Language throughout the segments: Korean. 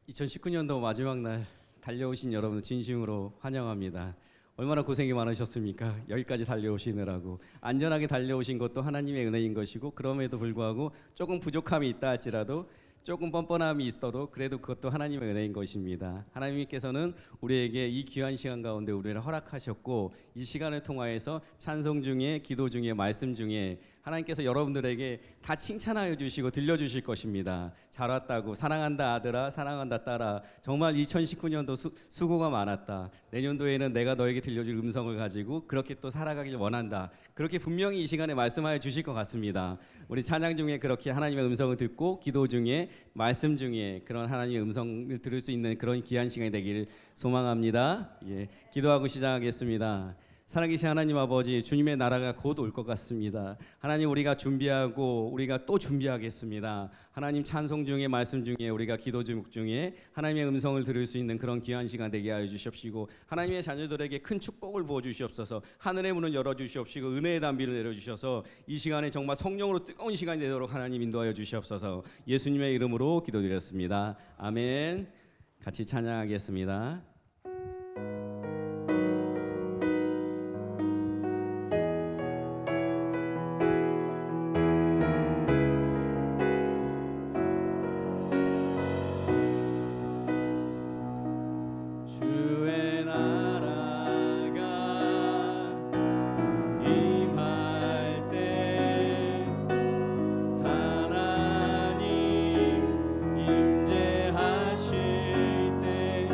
2019년도 마지막 날 달려오신 여러분 진심으로 환영합니다. 얼마나 고생이 많으셨습니까? 여기까지 달려오시느라고. 안전하게 달려오신 것도 하나님의 은혜인 것이고, 그럼에도 불구하고 조금 부족함이 있다 할지라도, 조금 뻔뻔함이 있어도 그래도 그것도 하나님의 은혜인 것입니다. 하나님께서는 우리에게 이 귀한 시간 가운데 우리를 허락하셨고, 이 시간을 통하여서 찬송 중에, 기도 중에, 말씀 중에 하나님께서 여러분들에게 다 칭찬하여 주시고 들려주실 것입니다. 잘 왔다고, 사랑한다 아들아, 사랑한다 딸아, 정말 2019년도 수고가 많았다. 내년도에는 내가 너에게 들려줄 음성을 가지고 그렇게 또 살아가길 원한다. 그렇게 분명히 이 시간에 말씀하여 주실 것 같습니다. 우리 찬양 중에 그렇게 하나님의 음성을 듣고, 기도 중에, 말씀 중에 그런 하나님의 음성을 들을 수 있는 그런 귀한 시간이 되기를 소망합니다. 기도하고 시작하겠습니다. 살아계신 하나님 아버지, 주님의 나라가 곧 올 것 같습니다. 하나님, 우리가 준비하고 우리가 또 준비하겠습니다. 하나님, 찬송 중에, 말씀 중에, 우리가 기도 제목 중에 하나님의 음성을 들을 수 있는 그런 귀한 시간 되게 하여 주시옵시고, 하나님의 자녀들에게 큰 축복을 부어 주시옵소서. 하늘의 문을 열어 주시옵시고, 은혜의 담비를 내려 주셔서 이 시간에 정말 성령으로 뜨거운 시간이 되도록 하나님 인도하여 주시옵소서. 예수님의 이름으로 기도드렸습니다. 아멘. 같이 찬양하겠습니다. 임재하실 때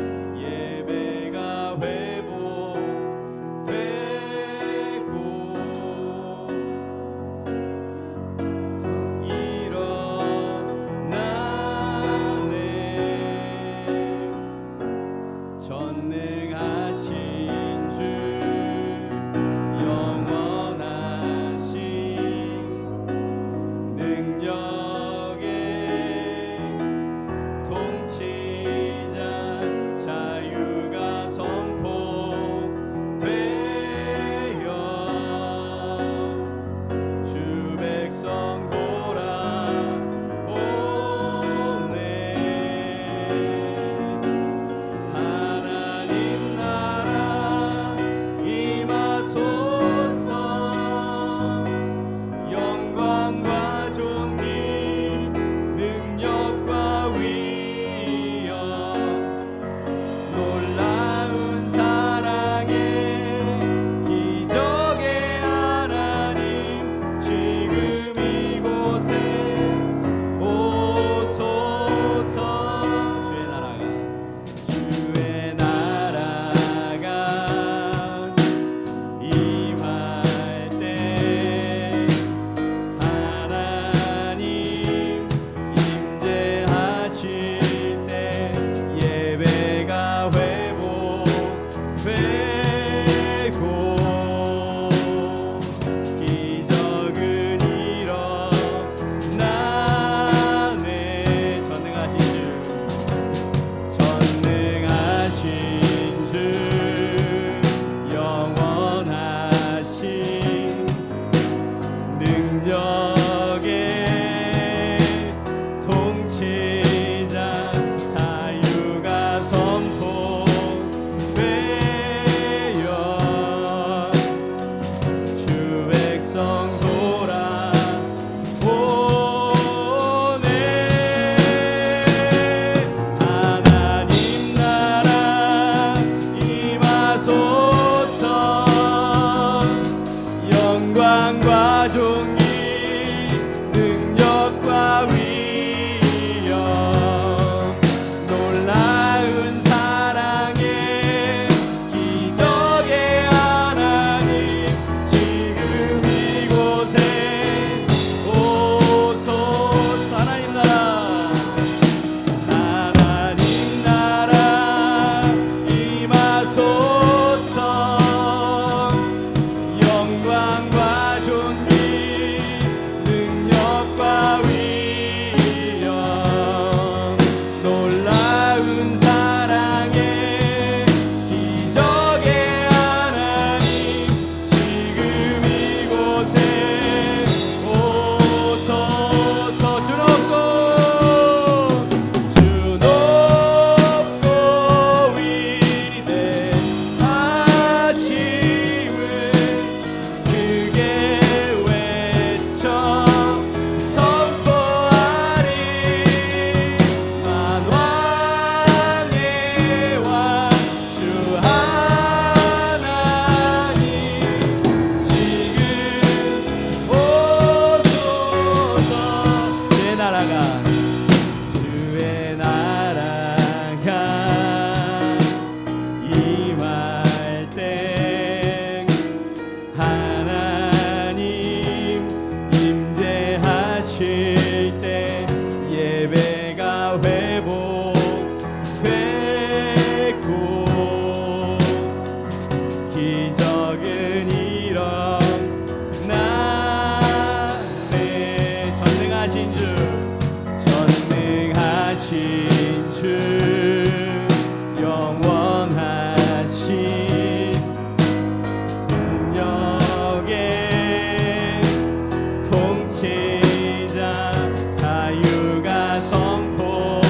때 예배가 회복되고 기적은 일어나네. 전능하신 주 영원하신 능력의 통치자 자유가 선포되어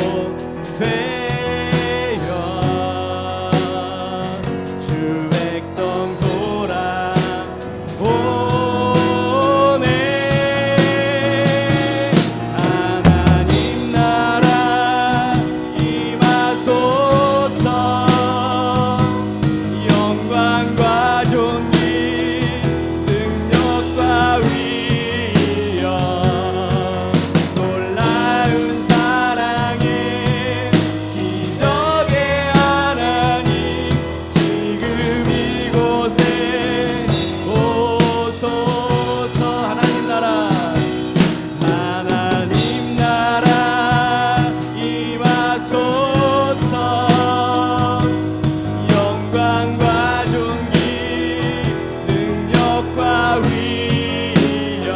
주 백성 돌아오네. 하나님 나라 임하소서. 영광과 존귀 능력과 위엄 놀라운 사랑의 기적의 하나님 지금 이곳에 오소서. 하나님 나라 임하소서. 영광과 존귀 능력과 위엄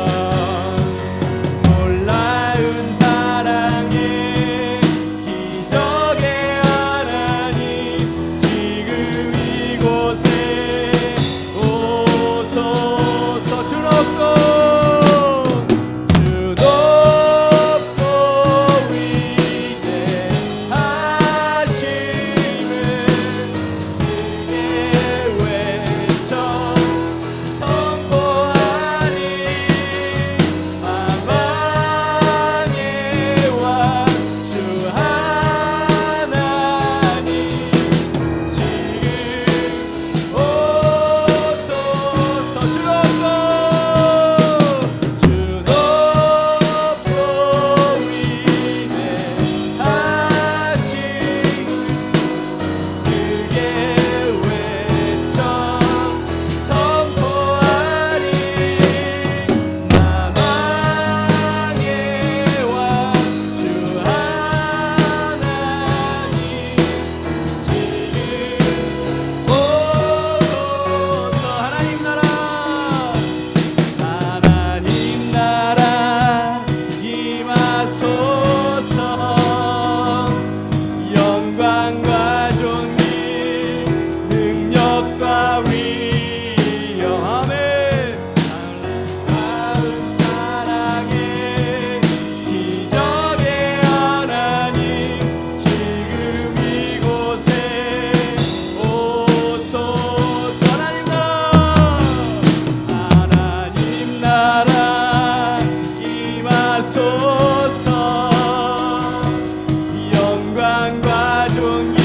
놀라운 사랑의 기적의 하나님 지금 이곳에 오소서. 주 높고 위대하심을 크게 외쳐 선포하리. 만왕의 왕 주 하나님 지금 오소서. 주 높고 위대하심 크게 외쳐 선포하리. 만왕의 왕 주 하나님 지금 오소서. 하나님 나라 임하소서. 영광과 존귀 능력과 위엄 아멘. 놀라운 사랑의 기적의 하나님 지금 이곳에 오소서. 하나님 나라 임하소서. 영광과 존귀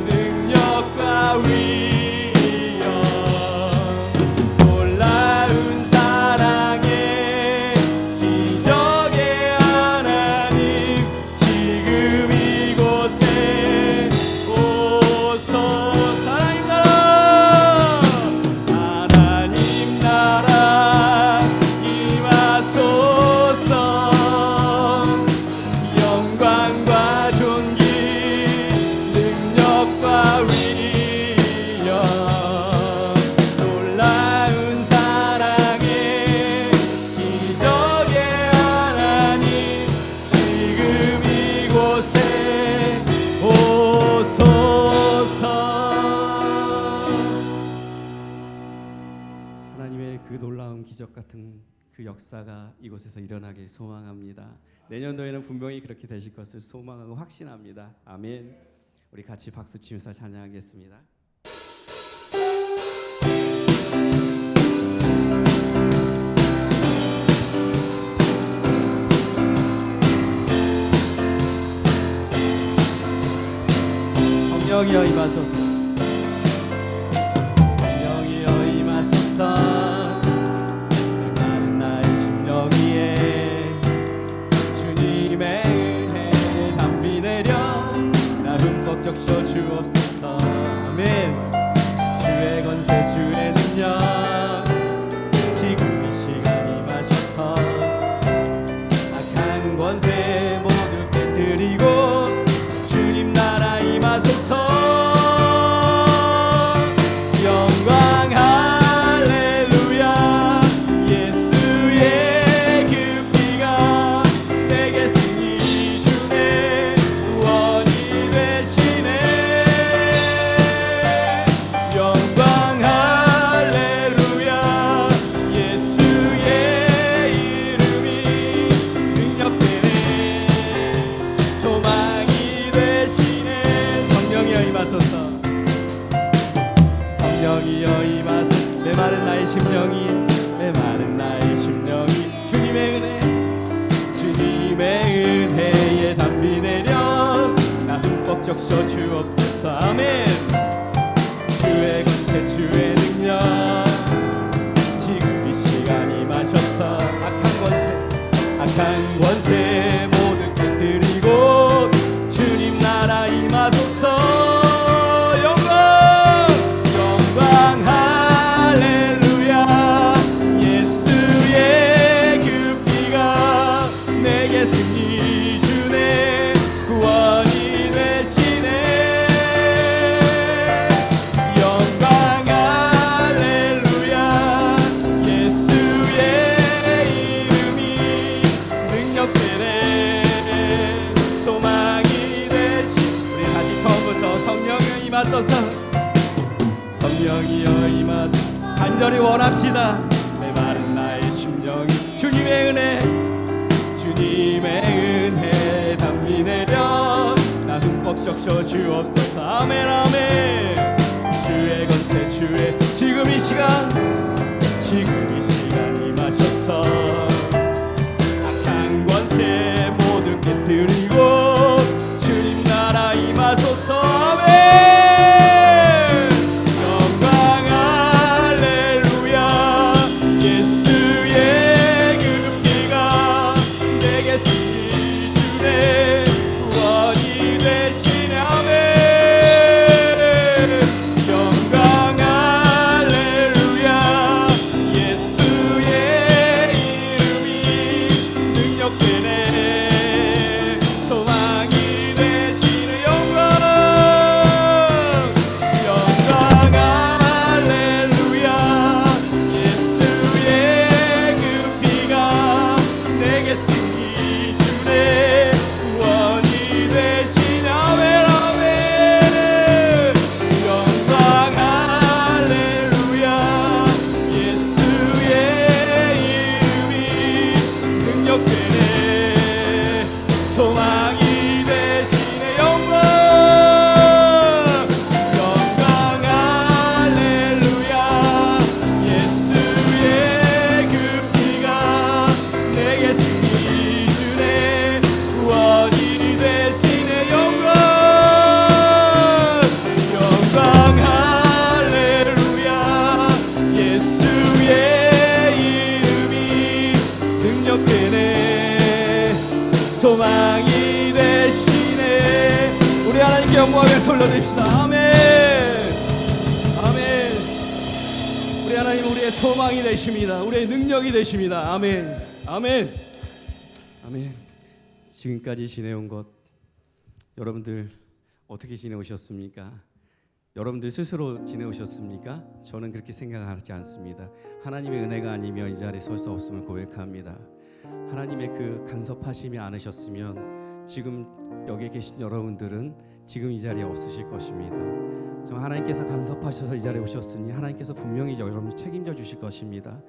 능력과 위엄 놀라운 사랑의 기적의 하나님 지금 이곳에 오소서. 하나님 나라 임하소서. 영광과 존귀 능력과 위엄 놀라운 사랑의 기적의 하나님 지금 이곳에 오소서. 하나님의 그 놀라운 기적 같은 그 역사가 이곳에서 일어나길 소망합니다. 내년도에는 분명히 그렇게 되실 것을 소망하고 확신합니다. 아멘. 우리 같이 박수 치면서 찬양하겠습니다. 성령이여 임하소서. 성령이여 임하소서. 메마른 나의 심령 위에 주님의 은혜 담비 내려 나 흠뻑 적셔 주옵소서. 아멘. 주의 권세 주의 능력 지금 이 시간 임하소서. 악한 적셔 주옵소서. 아멘. 주의 권세 주의 능력 지금 이 시간 임하셔서 악한 권세 모두 깨뜨리고 주님 나라 임하소서. 영광 할렐루야. 예수의 그 피가 내게 승리 주네. 구원이 되시네. 영광 할렐루야. 예수의 이름이 능력되네. 소망이 되시. 우리 다시 처음부터 성령이 임하소서. 성령이여 임하소서. 간절히 원합시다. 메마른 나의 심령이 주님의 은혜 담비 내려 나 흠뻑 적셔 주옵소서. 아멘 아멘. 주의 권세 주의 지금 이 시간 임하셔서 악한 권세 모두 깨뜨리고 주님 나라 임하소서. 아멘. 소망이 되시네. 우리 하나님께 영광을 돌려드립시다. 아멘 아멘. 우리 하나님 우리의 소망이 되십니다. 우리의 능력이 되십니다. 아멘 아멘 아멘. 지금까지 지내온 것 여러분들 어떻게 지내오셨습니까? 여러분들 스스로 지내오셨습니까? 저는 그렇게 생각하지 않습니다. 하나님의 은혜가 아니면 이 자리에 설 수 없음을 고백합니다. 하나님의 그 간섭하심이 않으셨으면 지금 여기 계신 여러분들은 지금 이 자리에 없으실 것입니다. 정말 하나님께서 간섭하셔서 이 자리에 오셨으니 하나님께서 분명히 여러분 책임져 주실 것입니다.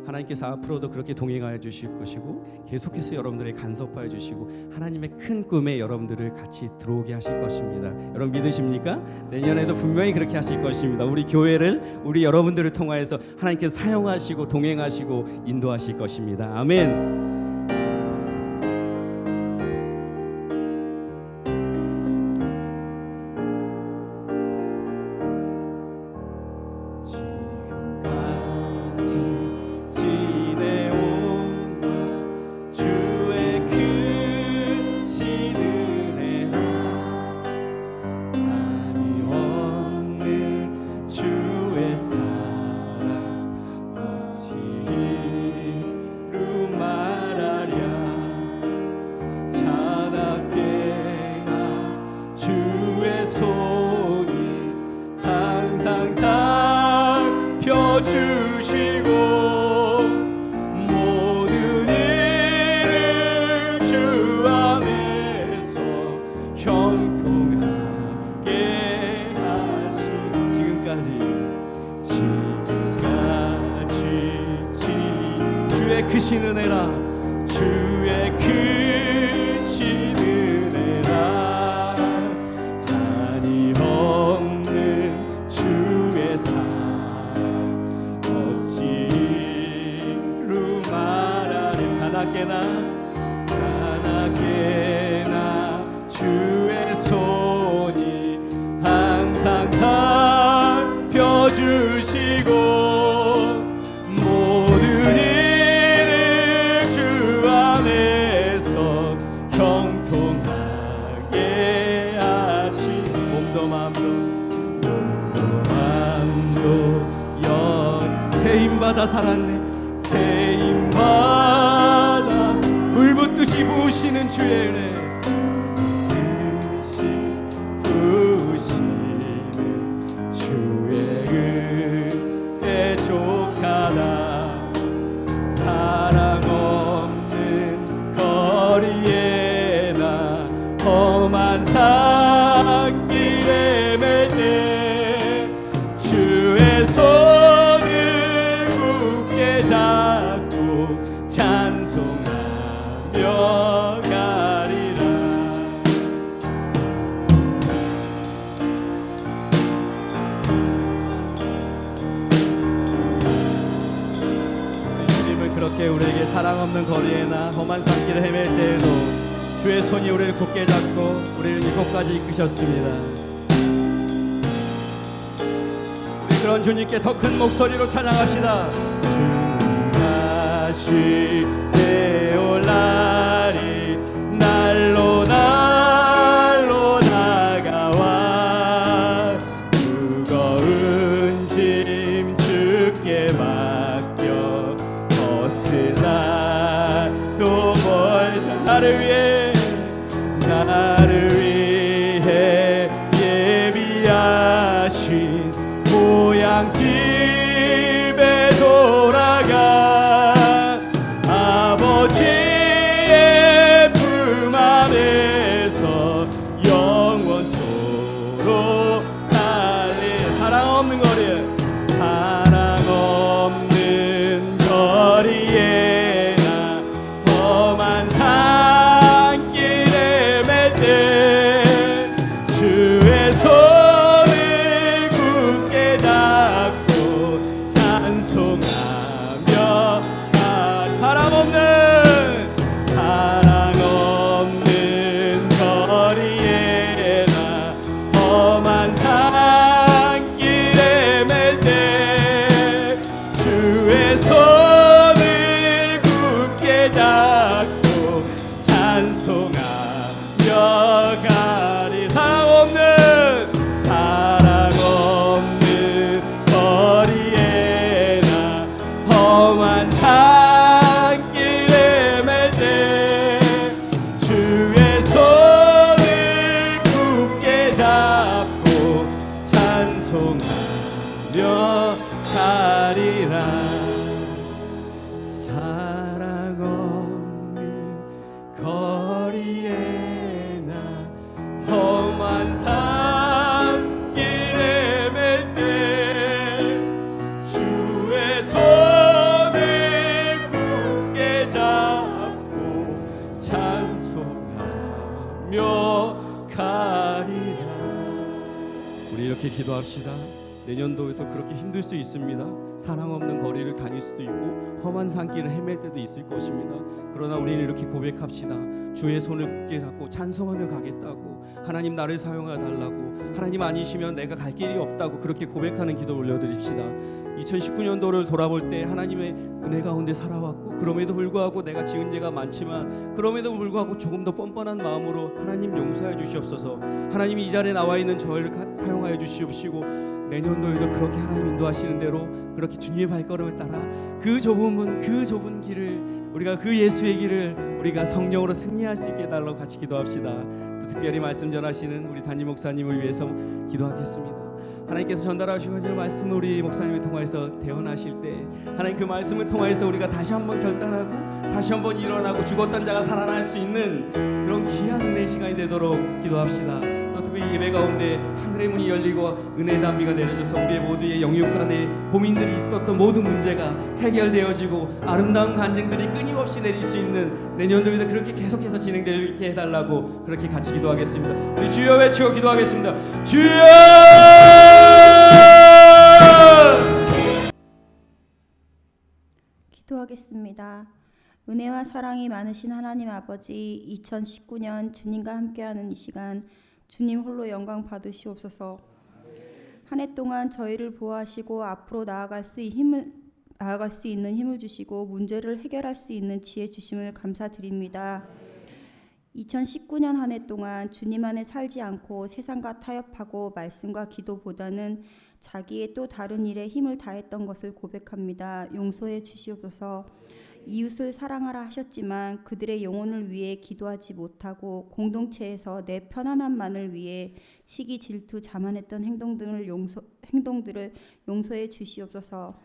하나님께서 앞으로도 그렇게 동행하여 주실 것이고 계속해서 여러분들의 간섭하여 주시고 하나님의 큰 꿈에 여러분들을 같이 들어오게 하실 것입니다. 여러분 믿으십니까? 내년에도 분명히 그렇게 하실 것입니다. 우리 교회를 우리 여러분들을 통하여서 하나님께서 사용하시고 동행하시고 인도하실 것입니다. 아멘. 주시고 모든 일을 주 안에서 형통하게 하시고 지금까지 주의 크신 은혜라 주의 크신 은혜라 한이 없는 주의 사랑 자나깨나 주의 손 세임받아 살았네. 세임받아 불 붓듯이 부으시는 주의 은혜, 부으시는 주의 은혜 족하다. 사랑 없는 거리에 나 험한 산길에 맬 때 주의 손을 굳게 잡고 찬송하며 가리라. 주님은 그렇게 우리에게 사랑 없는 거리에나 험한 산길을 헤맬 때에도 주의 손이 우리를 굳게 잡고 우리를 이곳까지 이끄셨습니다. 우리 그런 주님께 더 큰 목소리로 찬양합시다. 주 다시 내올 날이 날로 날로 다가와 무거운 짐 주께 맡겨 벗을 날도 멀다. 나를 위해 예비하신 고향집에 돌아가 아버지의 품 안에서 영원토록 살리. 사랑 없는 거리에, 사랑 없는 거리에 나 험한 산길에 맬 때 주의 손을 굳게 잡고 찬송하며 사랑 없는 거리에 나 험한 산길에 맬 때 주의 손을 굳게 잡고 찬송하며 가리. 사랑 없는 거리에 나 험한 산길에 맬 때 주의 손을 굳게 잡고 찬송하며 가리라. 사랑 없는 거리에 나 험한 산길에 맬 때 주의 손을 굳게 잡고 찬송하며 가리라. 우리 이렇게 기도합시다. 내년도에도 그렇게 힘들 수 있습니다. 사랑 없는 거리를 다닐 수도 있고 험한 산길을 헤맬 때도 있을 것입니다. 그러나 우리는 이렇게 고백합시다. 주의 손을 굳게 잡고 찬송하며 가겠다고. 하나님 나를 사용해 달라고. 하나님 아니시면 내가 갈 길이 없다고 그렇게 고백하는 기도 올려드립시다. 2019년도를 돌아볼 때 하나님의 은혜 가운데 살아왔고 그럼에도 불구하고 내가 지은 죄가 많지만 그럼에도 불구하고 조금 더 뻔뻔한 마음으로 하나님 용서해 주시옵소서. 하나님이 이 자리에 나와 있는 저를 사용하여 주시옵시고 내년도에도 그렇게 하나님 인도하시는 대로 그렇게 주님의 발걸음을 따라 그 좁은 문, 그 좁은 길을 우리가 그 예수의 길을 우리가 성령으로 승리할 수 있게 해달라고 같이 기도합시다. 또 특별히 말씀 전하시는 우리 담임 목사님을 위해서 기도하겠습니다. 하나님께서 전달하시고 계신 말씀을 우리 목사님을 통해서 대언하실 때 하나님 그 말씀을 통해서 우리가 다시 한번 결단하고 다시 한번 일어나고 죽었던 자가 살아날 수 있는 그런 귀한 은혜의 시간이 되도록 기도합시다. 또 특별히 예배 가운데 하늘의 문이 열리고 은혜의 담비가 내려져서 우리의 모두의 영육 간의 고민들이 있었던 모든 문제가 해결되어지고 아름다운 간증들이 끊임없이 내릴 수 있는 내년도에도 그렇게 계속해서 진행되게 해달라고 그렇게 같이 기도하겠습니다. 우리 주여 외치고 기도하겠습니다. 주여! 기도하겠습니다. 은혜와 사랑이 많으신 하나님 아버지, 2019년 주님과 함께하는 이 시간 주님 홀로 영광 받으시옵소서. 한 해 동안 저희를 보호하시고 앞으로 나아갈 수 있는 힘을 주시고 문제를 해결할 수 있는 지혜 주심을 감사드립니다. 2019년 한 해 동안 주님 안에 살지 않고 세상과 타협하고 말씀과 기도보다는 자기의 또 다른 일에 힘을 다했던 것을 고백합니다. 용서해 주시옵소서. 이웃을 사랑하라 하셨지만 그들의 영혼을 위해 기도하지 못하고 공동체에서 내 편안함만을 위해 시기, 질투, 자만했던 행동들을 용서해 주시옵소서.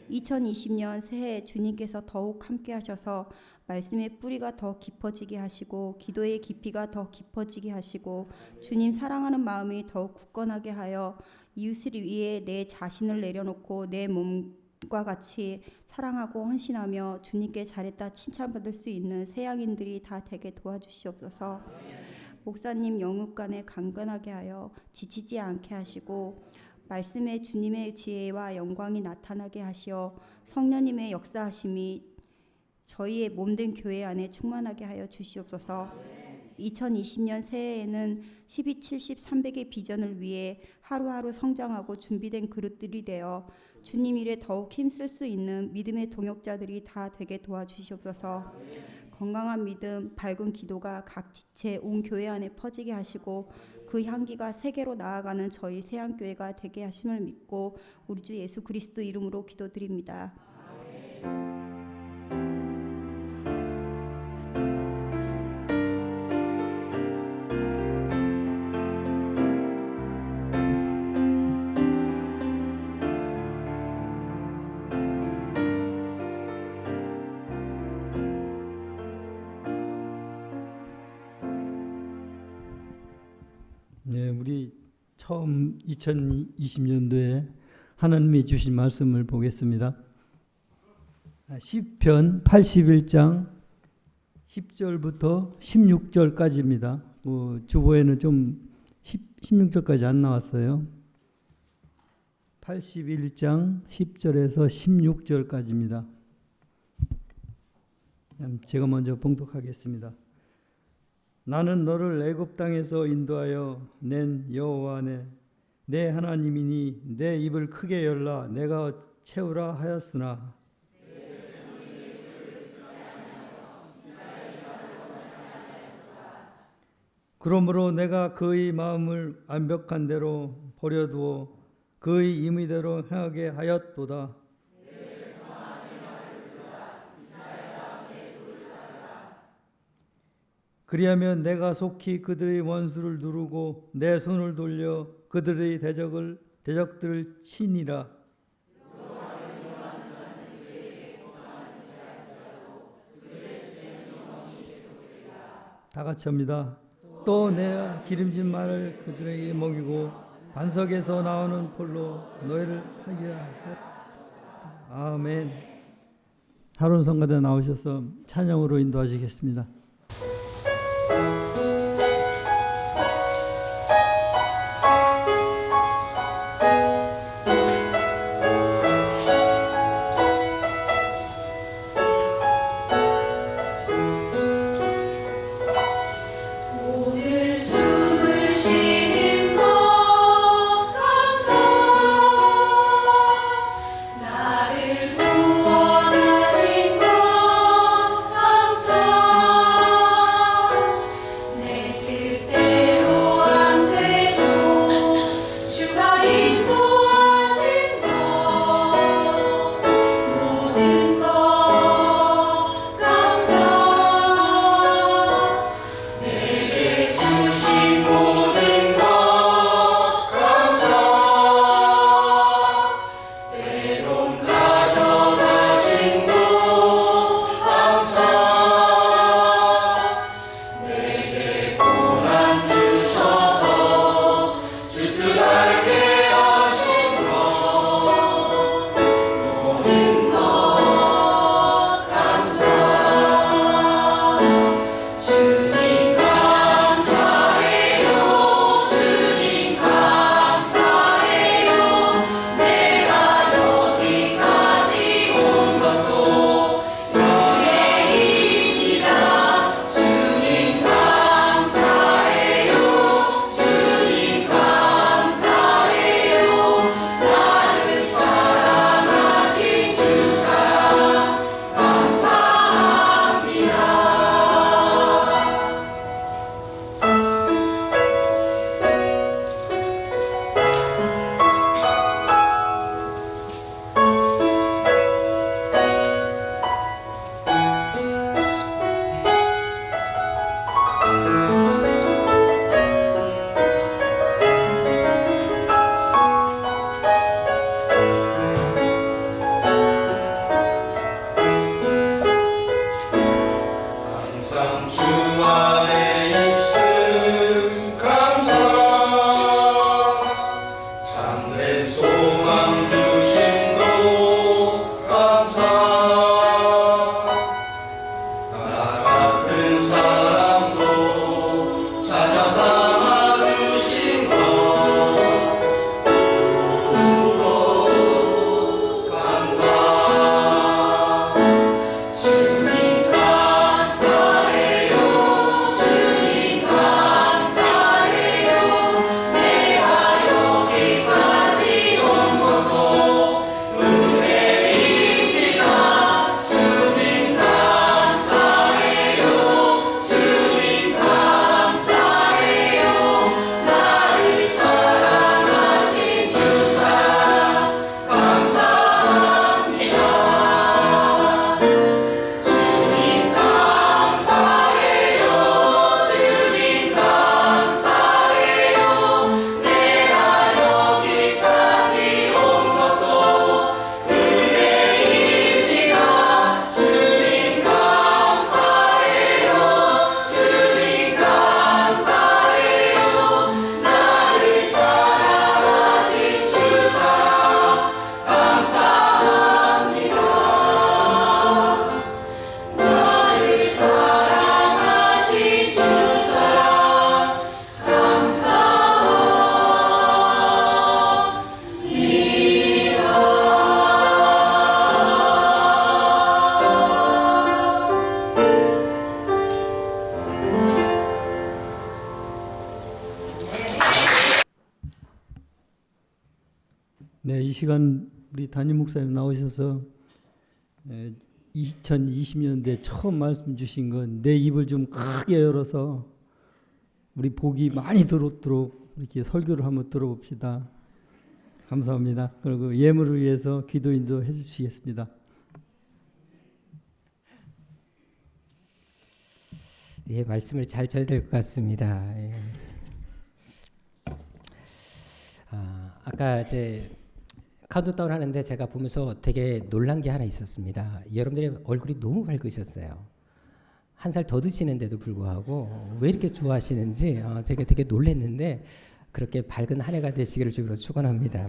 2020년 새해 주님께서 더욱 함께 하셔서 말씀의 뿌리가 더 깊어지게 하시고 기도의 깊이가 더 깊어지게 하시고 주님 사랑하는 마음이 더욱 굳건하게 하여 이웃을 위해 내 자신을 내려놓고 내 몸과 같이 사랑하고 헌신하며 주님께 잘했다 칭찬받을 수 있는 세양인들이 다 되게 도와주시옵소서. 목사님 영육간에 강건하게 하여 지치지 않게 하시고 말씀에 주님의 지혜와 영광이 나타나게 하시어 성령님의 역사하심이 저희의 몸된 교회 안에 충만하게 하여 주시옵소서. 2020년 새해에는 12, 70, 300의 비전을 위해 하루하루 성장하고 준비된 그릇들이 되어 주님 일에 더욱 힘쓸 수 있는 믿음의 동역자들이 다 되게 도와주시옵소서. 건강한 믿음, 밝은 기도가 각 지체 온 교회 안에 퍼지게 하시고 그 향기가 세계로 나아가는 저희 세양교회가 되게 하심을 믿고 우리 주 예수 그리스도 이름으로 기도드립니다. 네, 우리 처음 2020년도에 하나님이 주신 말씀을 보겠습니다. 시편 81장 10절부터 16절까지입니다. 주보에는 좀 16절까지 안 나왔어요. 81장 10절에서 16절까지입니다. 제가 먼저 봉독하겠습니다. 나는 너를 애굽 땅에서 인도하여 낸 여호와네 내 하나님이니 내 입을 크게 열라 내가 채우라 하였으나 그러므로 내가 그의 마음을 완벽한 대로 버려두어 그의 임의대로 행하게 하였도다. 그리하면 내가 속히 그들의 원수를 누르고 내 손을 돌려 그들의 대적들을 치니라. 다 같이 합니다. 또 내가 기름진 말을 그들에게 먹이고 반석에서 나오는 풀로 너희를 하게 하였다. 아멘. 하론 성가대 나오셔서 찬양으로 인도하시겠습니다. 네, 이 시간 우리 담임 목사님 나오셔서 2020년대 처음 말씀 주신 건 내 입을 좀 크게 열어서 우리 복이 많이 들어오도록 이렇게 설교를 한번 들어봅시다. 감사합니다. 그리고 예물을 위해서 기도 인도해 주시겠습니다. 예, 말씀을 잘 줘야 될 것 같습니다. 예. 아까 이제 카운트다운 하는데 제가 보면서 되게 놀란 게 하나 있었습니다. 여러분들의 얼굴이 너무 밝으셨어요. 한 살 더 드시는데도 불구하고 왜 이렇게 좋아하시는지 제가 되게 놀랐는데 그렇게 밝은 한 해가 되시기를 주로 축원합니다.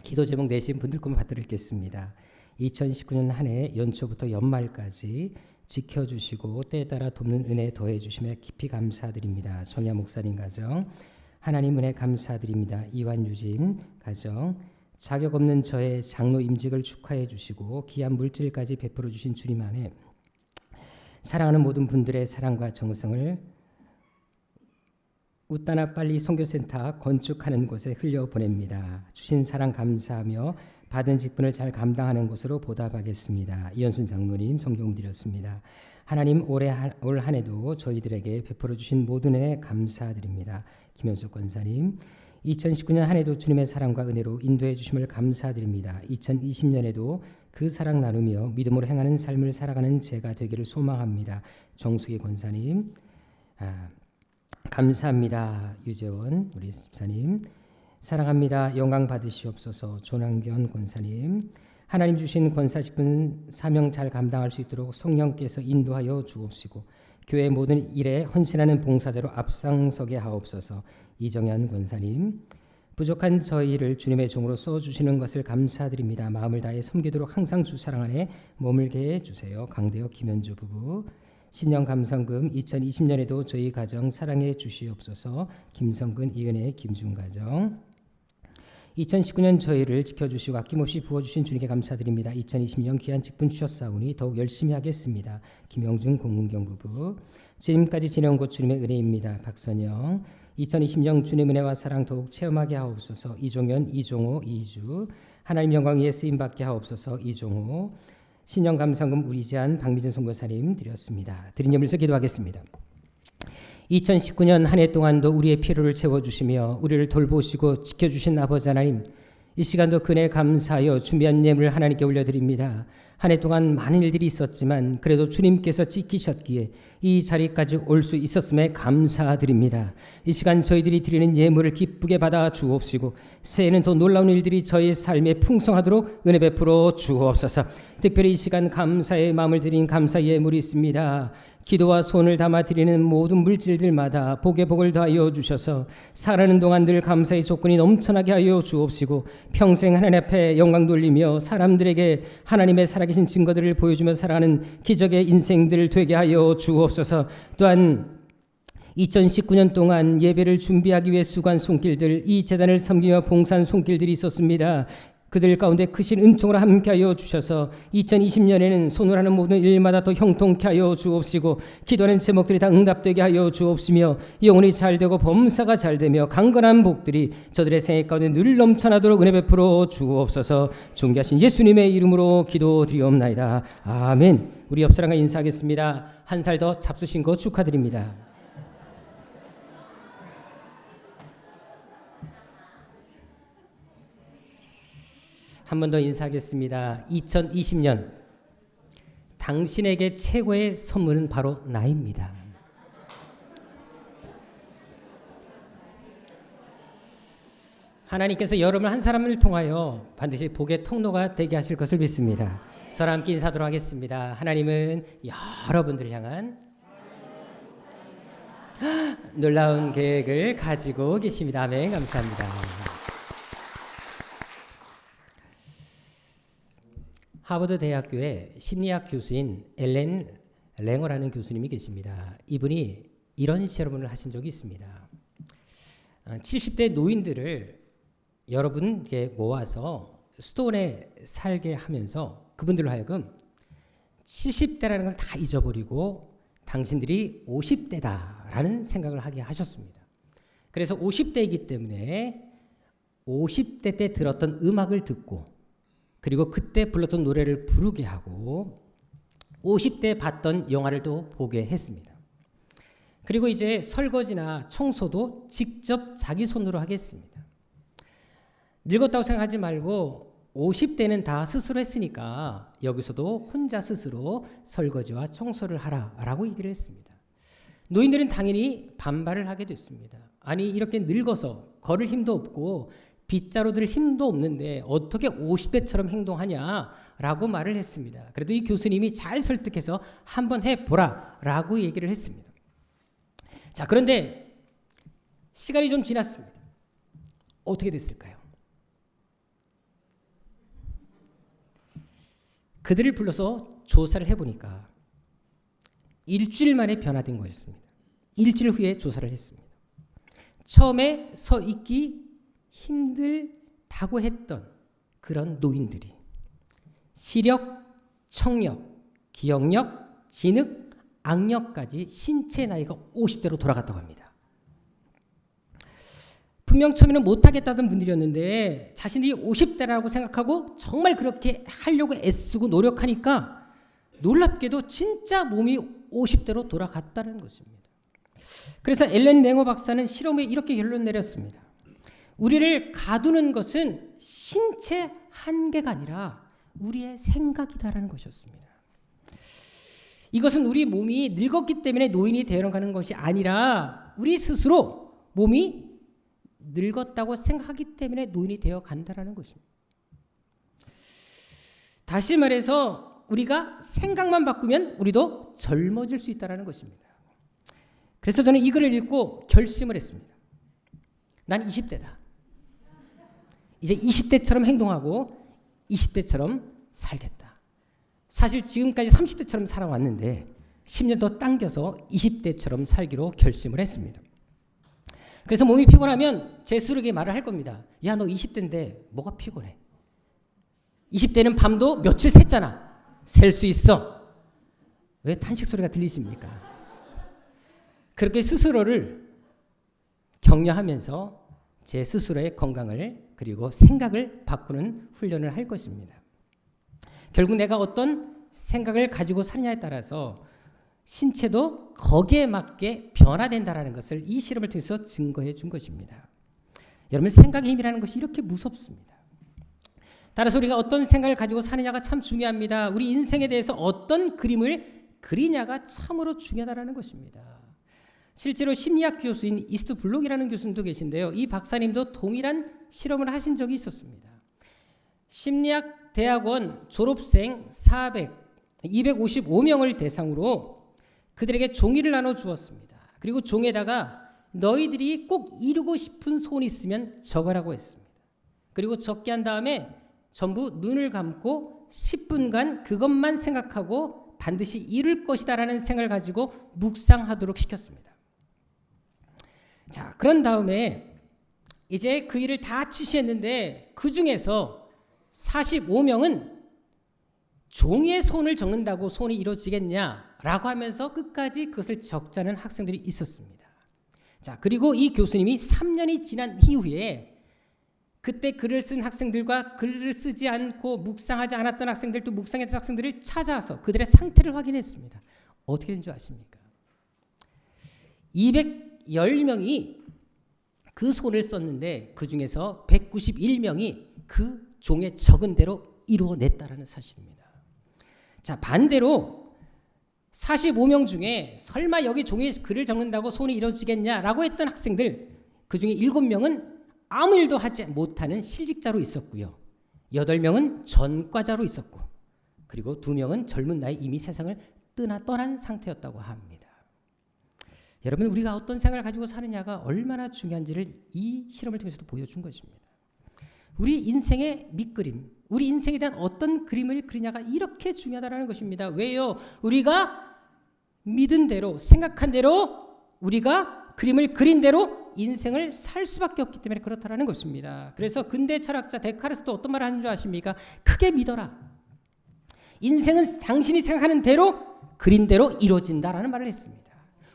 기도 제목 내신 분들 것만 받드리겠습니다. 2019년 한 해 연초부터 연말까지 지켜주시고 때에 따라 돕는 은혜 더해 주시며 깊이 감사드립니다. 정야 목사님 가정 하나님 은혜 감사드립니다. 이완 유진 가정 자격 없는 저의 장로 임직을 축하해 주시고 귀한 물질까지 베풀어 주신 주님 안에 사랑하는 모든 분들의 사랑과 정성을 웃다나 빨리 선교센터 건축하는 곳에 흘려보냅니다. 주신 사랑 감사하며 받은 직분을 잘 감당하는 것으로 보답하겠습니다. 이현순 장로님 성경 드렸습니다. 하나님 올 한 해도 저희들에게 베풀어 주신 모든 은혜 감사드립니다. 김현숙 권사님 2019년 한 해도 주님의 사랑과 은혜로 인도해 주심을 감사드립니다. 2020년에도 그 사랑 나누며 믿음으로 행하는 삶을 살아가는 제가 되기를 소망합니다. 정수기 권사님 감사합니다. 유재원 우리 집사님 사랑합니다. 영광 받으시옵소서. 조남견 권사님 하나님 주신 권사 직분 사명 잘 감당할 수 있도록 성령께서 인도하여 주옵시고 교회 모든 일에 헌신하는 봉사자로 앞장서게 하옵소서. 이정현 권사님 부족한 저희를 주님의 종으로 써주시는 것을 감사드립니다. 마음을 다해 섬기도록 항상 주 사랑 안에 머물게 해주세요. 강대혁 김현주 부부 신령 감성금 2020년에도 저희 가정 사랑해 주시옵소서. 김성근 이은혜 김준 가정 2019년 저희를 지켜주시고 아낌없이 부어주신 주님께 감사드립니다. 2020년 귀한 직분 주셨사오니 더욱 열심히 하겠습니다. 김영준 공문경 부부 지금까지 지내온 것 주님의 은혜입니다. 박선영 2020년 주님의 은혜와 사랑 더욱 체험하게 하옵소서. 이종현 이종호 이주 하나님 영광 위에 쓰임받게 하옵소서. 이종호 신령 감성금 우리지안 박미준 선교사님 드렸습니다. 드린 예물에서 기도하겠습니다. 2019년 한 해 동안도 우리의 필요를 채워주시며 우리를 돌보시고 지켜주신 아버지 하나님 이 시간도 그네 감사하여 준비한 예물을 하나님께 올려드립니다. 한 해 동안 많은 일들이 있었지만 그래도 주님께서 지키셨기에 이 자리까지 올 수 있었음에 감사드립니다. 이 시간 저희들이 드리는 예물을 기쁘게 받아 주옵시고 새해에는 더 놀라운 일들이 저희 삶에 풍성하도록 은혜 베풀어 주옵소서. 특별히 이 시간 감사의 마음을 드린 감사 예물이 있습니다. 기도와 손을 담아 드리는 모든 물질들마다 복에 복을 더하여 주셔서 살아가는 동안 늘 감사의 조건이 넘쳐나게 하여 주옵시고 평생 하나님 앞에 영광 돌리며 사람들에게 하나님의 살아계신 증거들을 보여주며 살아가는 기적의 인생들 되게 하여 주옵소서. 또한 2019년 동안 예배를 준비하기 위해 수고한 손길들, 이 재단을 섬기며 봉사한 손길들이 있었습니다. 그들 가운데 크신 은총으로 함께하여 주셔서 2020년에는 손을 하는 모든 일마다 더 형통케 하여 주옵시고 기도하는 제목들이 다 응답되게 하여 주옵시며 영혼이 잘되고 범사가 잘되며 강건한 복들이 저들의 생애 가운데 늘 넘쳐나도록 은혜 베풀어 주옵소서. 존귀하신 예수님의 이름으로 기도드리옵나이다. 아멘. 우리 옆 사람과 인사하겠습니다. 한 살 더 잡수신 거 축하드립니다. 한 번 더 인사하겠습니다. 2020년 당신에게 최고의 선물은 바로 나입니다. 하나님께서 여러분 한 사람을 통하여 반드시 복의 통로가 되게 하실 것을 믿습니다. 저랑 함께 인사하도록 하겠습니다. 하나님은 여러분들을 향한 놀라운 계획을 가지고 계십니다. 아멘. 감사합니다. 하버드 대학교의 심리학 교수인 엘렌 랭어라는 교수님이 계십니다. 이분이 이런 실험을 하신 적이 있습니다. 70대 노인들을 여러분께 모아서 수도원에 살게 하면서 그분들로 하여금 70대라는 걸 다 잊어버리고 당신들이 50대다라는 생각을 하게 하셨습니다. 그래서 50대이기 때문에 50대 때 들었던 음악을 듣고 그리고 그때 불렀던 노래를 부르게 하고 50대 봤던 영화를 또 보게 했습니다. 그리고 이제 설거지나 청소도 직접 자기 손으로 하겠습니다. 늙었다고 생각하지 말고 50대는 다 스스로 했으니까 여기서도 혼자 스스로 설거지와 청소를 하라라고 얘기를 했습니다. 노인들은 당연히 반발을 하게 됐습니다. 아니 이렇게 늙어서 걸을 힘도 없고 빗자루 들 힘도 없는데 어떻게 50대처럼 행동하냐라고 말을 했습니다. 그래도 이 교수님이 잘 설득해서 한번 해보라라고 얘기를 했습니다. 자, 그런데 시간이 좀 지났습니다. 어떻게 됐을까요? 그들을 불러서 조사를 해보니까 일주일 만에 변화된 것이었습니다. 일주일 후에 조사를 했습니다. 처음에 서 있기 힘들다고 했던 그런 노인들이 시력, 청력, 기억력, 지능, 악력까지 신체 나이가 50대로 돌아갔다고 합니다. 분명 처음에는 못하겠다던 분들이었는데 자신들이 50대라고 생각하고 정말 그렇게 하려고 애쓰고 노력하니까 놀랍게도 진짜 몸이 50대로 돌아갔다는 것입니다. 그래서 엘렌 랭어 박사는 실험에 이렇게 결론 내렸습니다. 우리를 가두는 것은 신체 한계가 아니라 우리의 생각이다라는 것이었습니다. 이것은 우리 몸이 늙었기 때문에 노인이 되어가는 것이 아니라 우리 스스로 몸이 늙었다고 생각하기 때문에 노인이 되어 간다라는 것입니다. 다시 말해서 우리가 생각만 바꾸면 우리도 젊어질 수 있다는 것입니다. 그래서 저는 이 글을 읽고 결심을 했습니다. 난 20대다. 이제 20대처럼 행동하고 20대처럼 살겠다. 사실 지금까지 30대처럼 살아왔는데 10년 더 당겨서 20대처럼 살기로 결심을 했습니다. 그래서 몸이 피곤하면 제 스스로에게 말을 할 겁니다. 야, 너 20대인데 뭐가 피곤해? 20대는 밤도 며칠 샜잖아. 셀 수 있어. 왜 탄식 소리가 들리십니까? 그렇게 스스로를 격려하면서 제 스스로의 건강을 그리고 생각을 바꾸는 훈련을 할 것입니다. 결국 내가 어떤 생각을 가지고 사느냐에 따라서 신체도 거기에 맞게 변화된다는 것을 이 실험을 통해서 증거해 준 것입니다. 여러분, 생각의 힘이라는 것이 이렇게 무섭습니다. 따라서 우리가 어떤 생각을 가지고 사느냐가 참 중요합니다. 우리 인생에 대해서 어떤 그림을 그리냐가 참으로 중요하다는 것입니다. 실제로 심리학 교수인 이스트 블록이라는 교수님도 계신데요. 이 박사님도 동일한 실험을 하신 적이 있었습니다. 심리학 대학원 졸업생 255명을 대상으로 그들에게 종이를 나눠 주었습니다. 그리고 종에다가 너희들이 꼭 이루고 싶은 소원이 있으면 적으라고 했습니다. 그리고 적게 한 다음에 전부 눈을 감고 10분간 그것만 생각하고 반드시 이룰 것이다라는 생각을 가지고 묵상하도록 시켰습니다. 자, 그런 다음에 이제 그 일을 다 지시했는데 그 중에서 45명은 종이에 소원을 적는다고 소원이 이루어지겠냐라고 하면서 끝까지 그것을 적자는 학생들이 있었습니다. 자, 그리고 이 교수님이 3년이 지난 이후에 그때 글을 쓴 학생들과 글을 쓰지 않고 묵상하지 않았던 학생들, 또 묵상했던 학생들을 찾아서 그들의 상태를 확인했습니다. 어떻게 된 줄 아십니까? 210명이 그 소원을 썼는데 그 중에서 191명이 그 종에 적은 대로 이루어냈다라는 사실입니다. 자, 반대로 45명 중에 설마 여기 종이에 글을 적는다고 소원이 이루어지겠냐라고 했던 학생들, 그 중에 7명은 아무 일도 하지 못하는 실직자로 있었고요. 8명은 전과자로 있었고, 그리고 2명은 젊은 나이 이미 세상을 떠난 상태였다고 합니다. 여러분, 우리가 어떤 생각을 가지고 사느냐가 얼마나 중요한지를 이 실험을 통해서도 보여준 것입니다. 우리 인생의 밑그림, 우리 인생에 대한 어떤 그림을 그리냐가 이렇게 중요하다는 것입니다. 왜요? 우리가 믿은 대로, 생각한 대로, 우리가 그림을 그린 대로 인생을 살 수밖에 없기 때문에 그렇다는 것입니다. 그래서 근대 철학자 데카르트도 어떤 말을 하는 줄 아십니까? 크게 믿어라. 인생은 당신이 생각하는 대로, 그린 대로 이루어진다라는 말을 했습니다.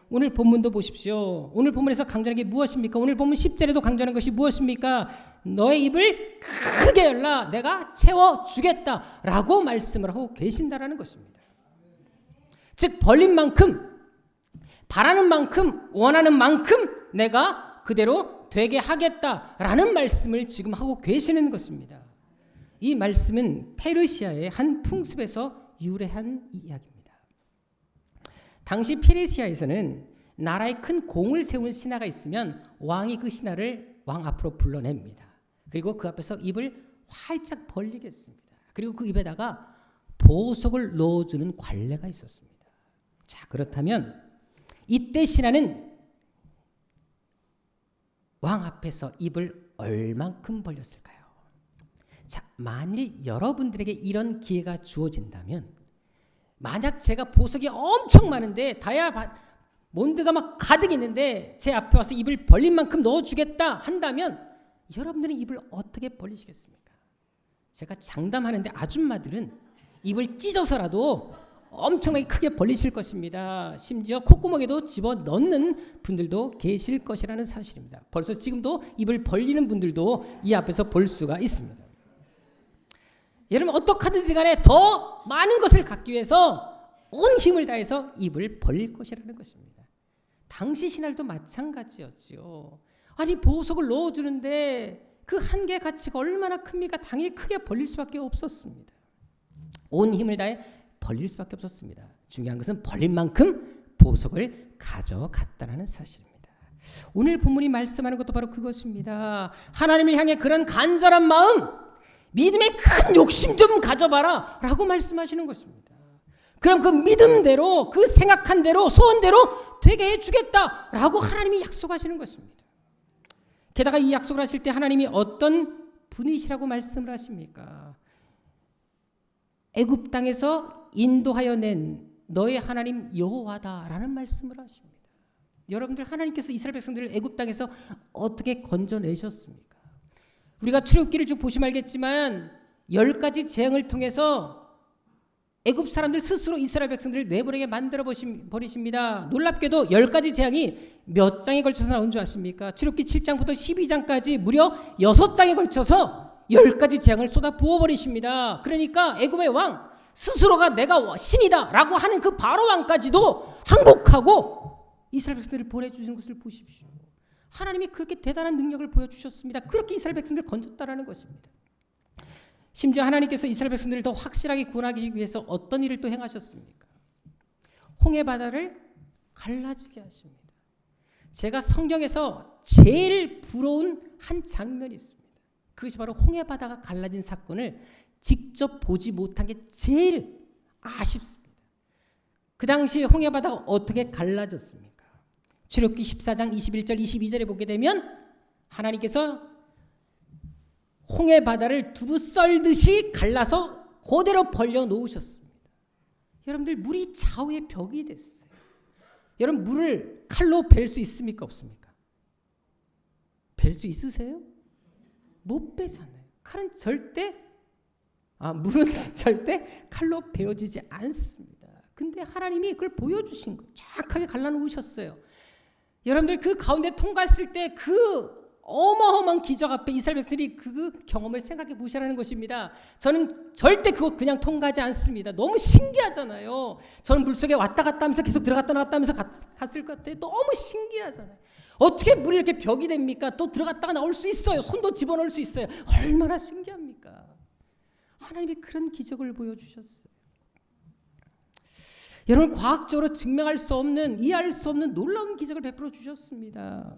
오늘 본문도 보십시오. 오늘 본문에서 강조하는 게 무엇입니까? 오늘 본문 10절에도 강조하는 것이 무엇입니까? 너의 입을 크게 열라, 내가 채워주겠다라고 말씀을 하고 계신다라는 것입니다. 즉 벌린 만큼, 바라는 만큼, 원하는 만큼 내가 그대로 되게 하겠다라는 말씀을 지금 하고 계시는 것입니다. 이 말씀은 페르시아의 한 풍습에서 유래한 이야기입니다. 당시 페르시아에서는 나라에 큰 공을 세운 신하가 있으면 왕이 그 신하를 왕 앞으로 불러냅니다. 그리고 그 앞에서 입을 활짝 벌리겠습니다. 그리고 그 입에다가 보석을 넣어주는 관례가 있었습니다. 자, 그렇다면 이때 신하는 왕 앞에서 입을 얼만큼 벌렸을까요? 자, 만일 여러분들에게 이런 기회가 주어진다면, 만약 제가 보석이 엄청 많은데 몬드가 막 가득 있는데 제 앞에 와서 입을 벌린 만큼 넣어주겠다 한다면 여러분들은 입을 어떻게 벌리시겠습니까? 제가 장담하는데 아줌마들은 입을 찢어서라도 엄청나게 크게 벌리실 것입니다. 심지어 콧구멍에도 집어넣는 분들도 계실 것이라는 사실입니다. 벌써 지금도 입을 벌리는 분들도 이 앞에서 볼 수가 있습니다. 여러분, 어떻게든지 간에 더 많은 것을 갖기 위해서 온 힘을 다해서 입을 벌릴 것이라는 것입니다. 당시 신하들도 마찬가지였지요. 아니, 보석을 넣어주는데 그 한 개의 가치가 얼마나 큽니까? 당연히 크게 벌릴 수밖에 없었습니다. 온 힘을 다해 벌릴 수밖에 없었습니다. 중요한 것은 벌린 만큼 보석을 가져갔다는 사실입니다. 오늘 본문이 말씀하는 것도 바로 그것입니다. 하나님을 향해 그런 간절한 마음, 믿음의 큰 욕심 좀 가져봐라 라고 말씀하시는 것입니다. 그럼 그 믿음대로, 그 생각한 대로, 소원대로 되게 해주겠다 라고 하나님이 약속하시는 것입니다. 게다가 이 약속을 하실 때 하나님이 어떤 분이시라고 말씀을 하십니까? 애굽 땅에서 인도하여 낸 너의 하나님 여호와다라는 말씀을 하십니다. 여러분들, 하나님께서 이스라엘 백성들을 애굽 땅에서 어떻게 건져내셨습니까? 우리가 출애굽기를 쭉 보시면 알겠지만 10가지 재앙을 통해서 애굽 사람들 스스로 이스라엘 백성들을 내보내게 만들어 버리십니다. 놀랍게도 10가지 재앙이 몇 장에 걸쳐서 나온 줄 아십니까? 출애굽기 7장부터 12장까지 무려 6장에 걸쳐서 10가지 재앙을 쏟아 부어버리십니다. 그러니까 애굽의 왕 스스로가 내가 신이다 라고 하는 그 바로 왕까지도 항복하고 이스라엘 백성들을 보내주시는 것을 보십시오. 하나님이 그렇게 대단한 능력을 보여주셨습니다. 그렇게 이스라엘 백성들을 건졌다라는 것입니다. 심지어 하나님께서 이스라엘 백성들을 더 확실하게 구원하기 위해서 어떤 일을 또 행하셨습니까? 홍해 바다를 갈라지게 하십니다. 제가 성경에서 제일 부러운 한 장면이 있습니다. 그것이 바로 홍해 바다가 갈라진 사건을 직접 보지 못한 게 제일 아쉽습니다. 그 당시 홍해바다가 어떻게 갈라졌습니까? 출애굽기 14장 21절 22절에 보게 되면 하나님께서 홍해바다를 두부 썰듯이 갈라서 그대로 벌려 놓으셨습니다. 여러분들 물이 좌우의 벽이 됐어요. 여러분 물을 칼로 벨 수 있습니까? 없습니까? 벨 수 있으세요? 못 베잖아요. 물은 절대 칼로 베어지지 않습니다. 근데 하나님이 그걸 보여주신 거예요. 정확하게 갈라놓으셨어요. 여러분들 그 가운데 통과했을 때 그 어마어마한 기적 앞에 이스라엘 백성들이 그 경험을 생각해 보시라는 것입니다. 저는 절대 그거 그냥 통과하지 않습니다. 너무 신기하잖아요. 저는 물속에 왔다 갔다 하면서 계속 들어갔다 나왔다 하면서 갔을 것 같아요. 너무 신기하잖아요. 어떻게 물이 이렇게 벽이 됩니까? 또 들어갔다가 나올 수 있어요. 손도 집어넣을 수 있어요. 얼마나 신기합니까? 하나님이 그런 기적을 보여주셨어요. 여러분 과학적으로 증명할 수 없는, 이해할 수 없는 놀라운 기적을 베풀어 주셨습니다.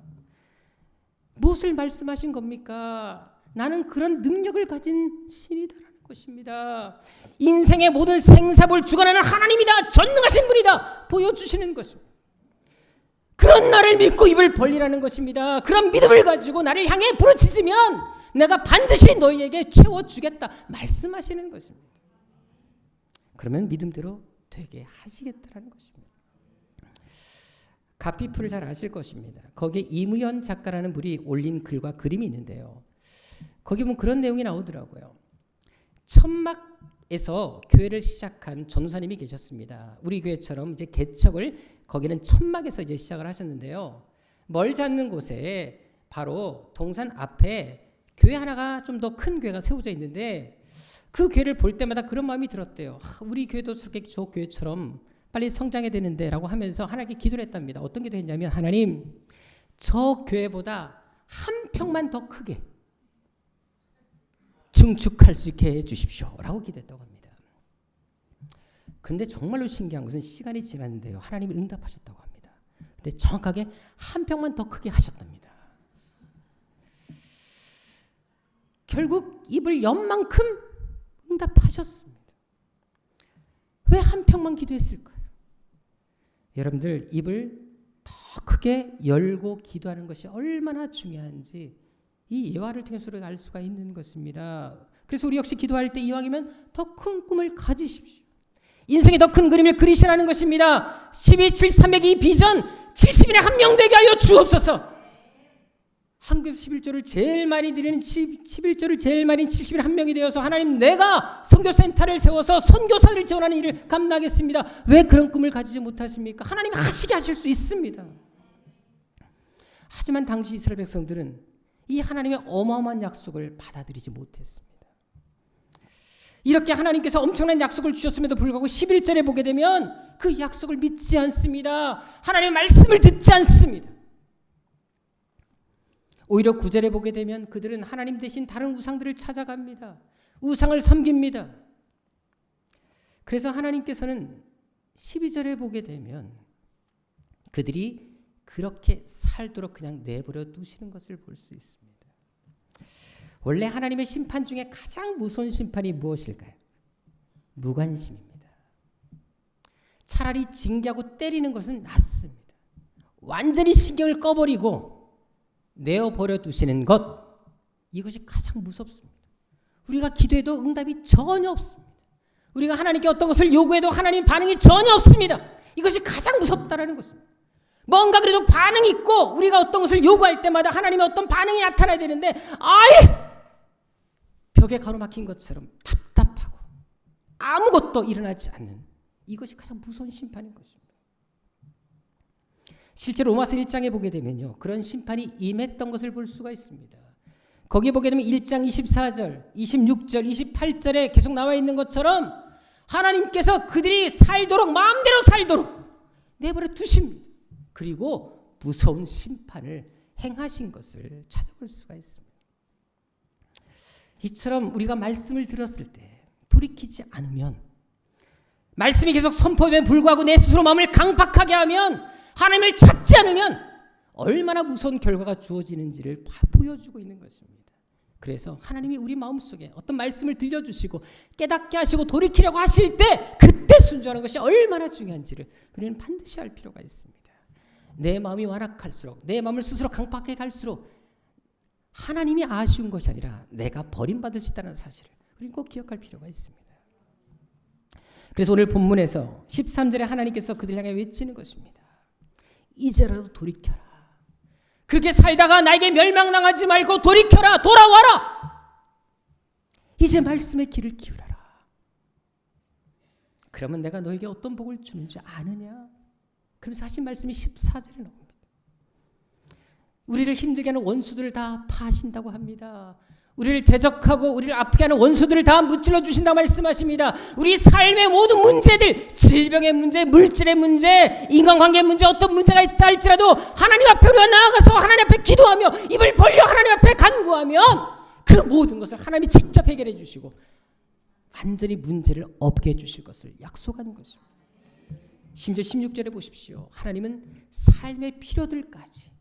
무엇을 말씀하신 겁니까? 나는 그런 능력을 가진 신이다라는 것입니다. 인생의 모든 생사를 주관하는 하나님이다, 전능하신 분이다 보여주시는 것입니다. 그런 나를 믿고 입을 벌리라는 것입니다. 그런 믿음을 가지고 나를 향해 부르짖으면 내가 반드시 너희에게 채워주겠다 말씀하시는 것입니다. 그러면 믿음대로 되게 하시겠다라는 것입니다. 가피풀을 잘 아실 것입니다. 거기에 이무현 작가라는 분이 올린 글과 그림이 있는데요. 거기 보면 그런 내용이 나오더라고요. 천막에서 교회를 시작한 전도사님이 계셨습니다. 우리 교회처럼 이제 개척을 거기는 천막에서 이제 시작을 하셨는데요. 멀지 않는 곳에 바로 동산 앞에 교회 하나가 좀 더 큰 교회가 세워져 있는데 그 교회를 볼 때마다 그런 마음이 들었대요. 우리 교회도 저렇게 저 교회처럼 빨리 성장해야 되는데 라고 하면서 하나님께 기도를 했답니다. 어떤 기도 했냐면 하나님 저 교회보다 한 평만 더 크게 증축할 수 있게 해주십시오 라고 기도했다고 합니다. 그런데 정말로 신기한 것은 시간이 지났는데요. 하나님이 응답하셨다고 합니다. 근데 정확하게 한 평만 더 크게 하셨답니다. 결국 입을 연 만큼 응답하셨습니다. 왜 한 평만 기도했을까요? 여러분들 입을 더 크게 열고 기도하는 것이 얼마나 중요한지 이 예화를 통해서 우리가 알 수가 있는 것입니다. 그래서 우리 역시 기도할 때 이왕이면 더 큰 꿈을 가지십시오. 인생의 더 큰 그림을 그리시라는 것입니다. 12.7.302 비전 70인의 한 명 되게 하여 주옵소서. 한국에서 11조를 제일 많이 드리는 11조를 제일 많이 70인 한 명이 되어서 하나님 내가 선교센터를 세워서 선교사들을 지원하는 일을 감당하겠습니다. 왜 그런 꿈을 가지지 못하십니까? 하나님이 하시게 하실 수 있습니다. 하지만 당시 이스라엘 백성들은 이 하나님의 어마어마한 약속을 받아들이지 못했습니다. 이렇게 하나님께서 엄청난 약속을 주셨음에도 불구하고 11절에 보게 되면 그 약속을 믿지 않습니다. 하나님의 말씀을 듣지 않습니다. 오히려 9절에 보게 되면 그들은 하나님 대신 다른 우상들을 찾아갑니다. 우상을 섬깁니다. 그래서 하나님께서는 12절에 보게 되면 그들이 그렇게 살도록 그냥 내버려 두시는 것을 볼 수 있습니다. 원래 하나님의 심판 중에 가장 무서운 심판이 무엇일까요? 무관심입니다. 차라리 징계하고 때리는 것은 낫습니다. 완전히 신경을 꺼버리고 내어버려 두시는 것, 이것이 가장 무섭습니다. 우리가 기도해도 응답이 전혀 없습니다. 우리가 하나님께 어떤 것을 요구해도 하나님 반응이 전혀 없습니다. 이것이 가장 무섭다라는 것입니다. 뭔가 그래도 반응이 있고 우리가 어떤 것을 요구할 때마다 하나님의 어떤 반응이 나타나야 되는데 아예 벽에 가로막힌 것처럼 답답하고 아무것도 일어나지 않는, 이것이 가장 무서운 심판인 것입니다. 실제로 로마서 1장에 보게 되면요, 그런 심판이 임했던 것을 볼 수가 있습니다. 거기에 보게 되면 1장 24절, 26절, 28절에 계속 나와 있는 것처럼 하나님께서 그들이 살도록, 마음대로 살도록 내버려 두십니다. 그리고 무서운 심판을 행하신 것을 찾아볼 수가 있습니다. 이처럼 우리가 말씀을 들었을 때 돌이키지 않으면, 말씀이 계속 선포됨에 불구하고 내 스스로 마음을 강박하게 하면, 하나님을 찾지 않으면 얼마나 무서운 결과가 주어지는지를 보여주고 있는 것입니다. 그래서 하나님이 우리 마음속에 어떤 말씀을 들려주시고 깨닫게 하시고 돌이키려고 하실 때 그때 순종하는 것이 얼마나 중요한지를 우리는 반드시 알 필요가 있습니다. 내 마음이 완악할수록, 내 마음을 스스로 강팍해 갈수록 하나님이 아쉬운 것이 아니라 내가 버림받을 수 있다는 사실을 우리는 꼭 기억할 필요가 있습니다. 그래서 오늘 본문에서 13절에 하나님께서 그들 향해 외치는 것입니다. 이제라도 돌이켜라. 그렇게 살다가 나에게 멸망당하지 말고 돌이켜라. 돌아와라. 이제 말씀의 귀를 기울여라. 그러면 내가 너에게 어떤 복을 주는지 아느냐. 그래서 하신 말씀이 14절에 나옵니다. 우리를 힘들게 하는 원수들을 다 파하신다고 합니다. 우리를 대적하고 우리를 아프게 하는 원수들을 다 무찔러 주신다고 말씀하십니다. 우리 삶의 모든 문제들, 질병의 문제, 물질의 문제, 인간관계의 문제, 어떤 문제가 있다 할지라도 하나님 앞에 우리가 나아가서 하나님 앞에 기도하며 입을 벌려 하나님 앞에 간구하면 그 모든 것을 하나님이 직접 해결해 주시고 완전히 문제를 없게 해주실 것을 약속하는 것입니다. 심지어 16절에 보십시오. 하나님은 삶의 필요들까지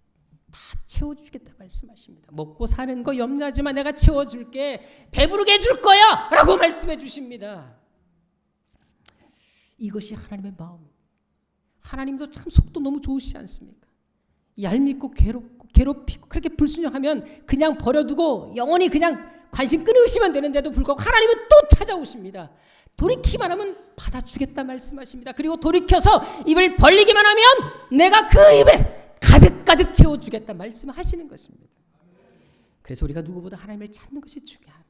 다 채워주겠다 말씀하십니다. 먹고 사는 거 염려하지만 내가 채워줄게. 배부르게 해줄 거야 라고 말씀해 주십니다. 이것이 하나님의 마음. 하나님도 참 속도 너무 좋으시지 않습니까? 얄밉고 괴롭히고 그렇게 불순종하면 그냥 버려두고 영원히 그냥 관심 끊으시면 되는데도 불구하고 하나님은 또 찾아오십니다. 돌이키만 하면 받아주겠다 말씀하십니다. 그리고 돌이켜서 입을 벌리기만 하면 내가 그 입에 가득 채워주겠다 말씀하시는 것입니다. 그래서 우리가 누구보다 하나님을 찾는 것이 중요합니다.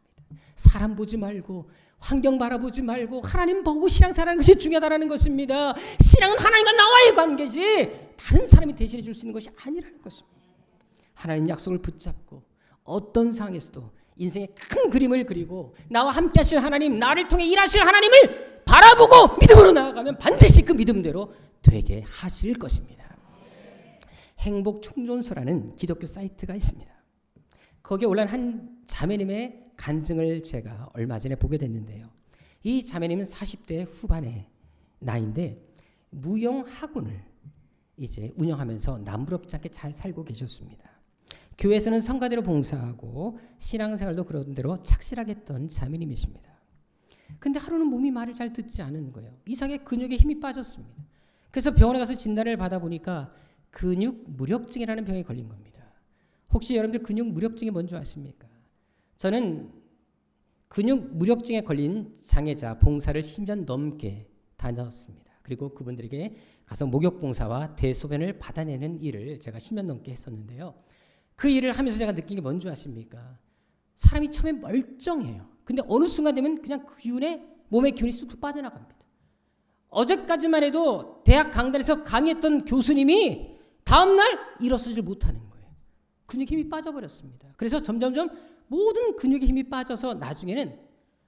사람 보지 말고 환경 바라보지 말고 하나님 보고 신앙생활하는 것이 중요하다는 것입니다. 신앙은 하나님과 나와의 관계지 다른 사람이 대신해 줄 수 있는 것이 아니라는 것입니다. 하나님 약속을 붙잡고 어떤 상황에서도 인생의 큰 그림을 그리고 나와 함께 하실 하나님, 나를 통해 일하실 하나님을 바라보고 믿음으로 나아가면 반드시 그 믿음대로 되게 하실 것입니다. 행복충전소라는 기독교 사이트가 있습니다. 거기에 올라온 한 자매님의 간증을 제가 얼마 전에 보게 됐는데요. 이 자매님은 40대 후반의 나이인데 무용학원을 이제 운영하면서 남부럽지 않게 잘 살고 계셨습니다. 교회에서는 성가대로 봉사하고 신앙생활도 그런 대로 착실하게 했던 자매님이십니다. 근데 하루는 몸이 말을 잘 듣지 않은 거예요. 이상하게 근육에 힘이 빠졌습니다. 그래서 병원에 가서 진단을 받아보니까 근육 무력증이라는 병에 걸린 겁니다. 혹시 여러분들 근육 무력증이 뭔지 아십니까? 저는 근육 무력증에 걸린 장애자 봉사를 10년 넘게 다녔습니다. 그리고 그분들에게 가서 목욕봉사와 대소변을 받아내는 일을 제가 10년 넘게 했었는데요. 그 일을 하면서 제가 느낀 게 뭔지 아십니까? 사람이 처음에 멀쩡해요. 근데 어느 순간 되면 그냥 몸의 기운이 쑥쑥 빠져나갑니다. 어제까지만 해도 대학 강단에서 강의했던 교수님이 다음날 일어서질 못하는 거예요. 근육 힘이 빠져버렸습니다. 그래서 점점점 모든 근육의 힘이 빠져서 나중에는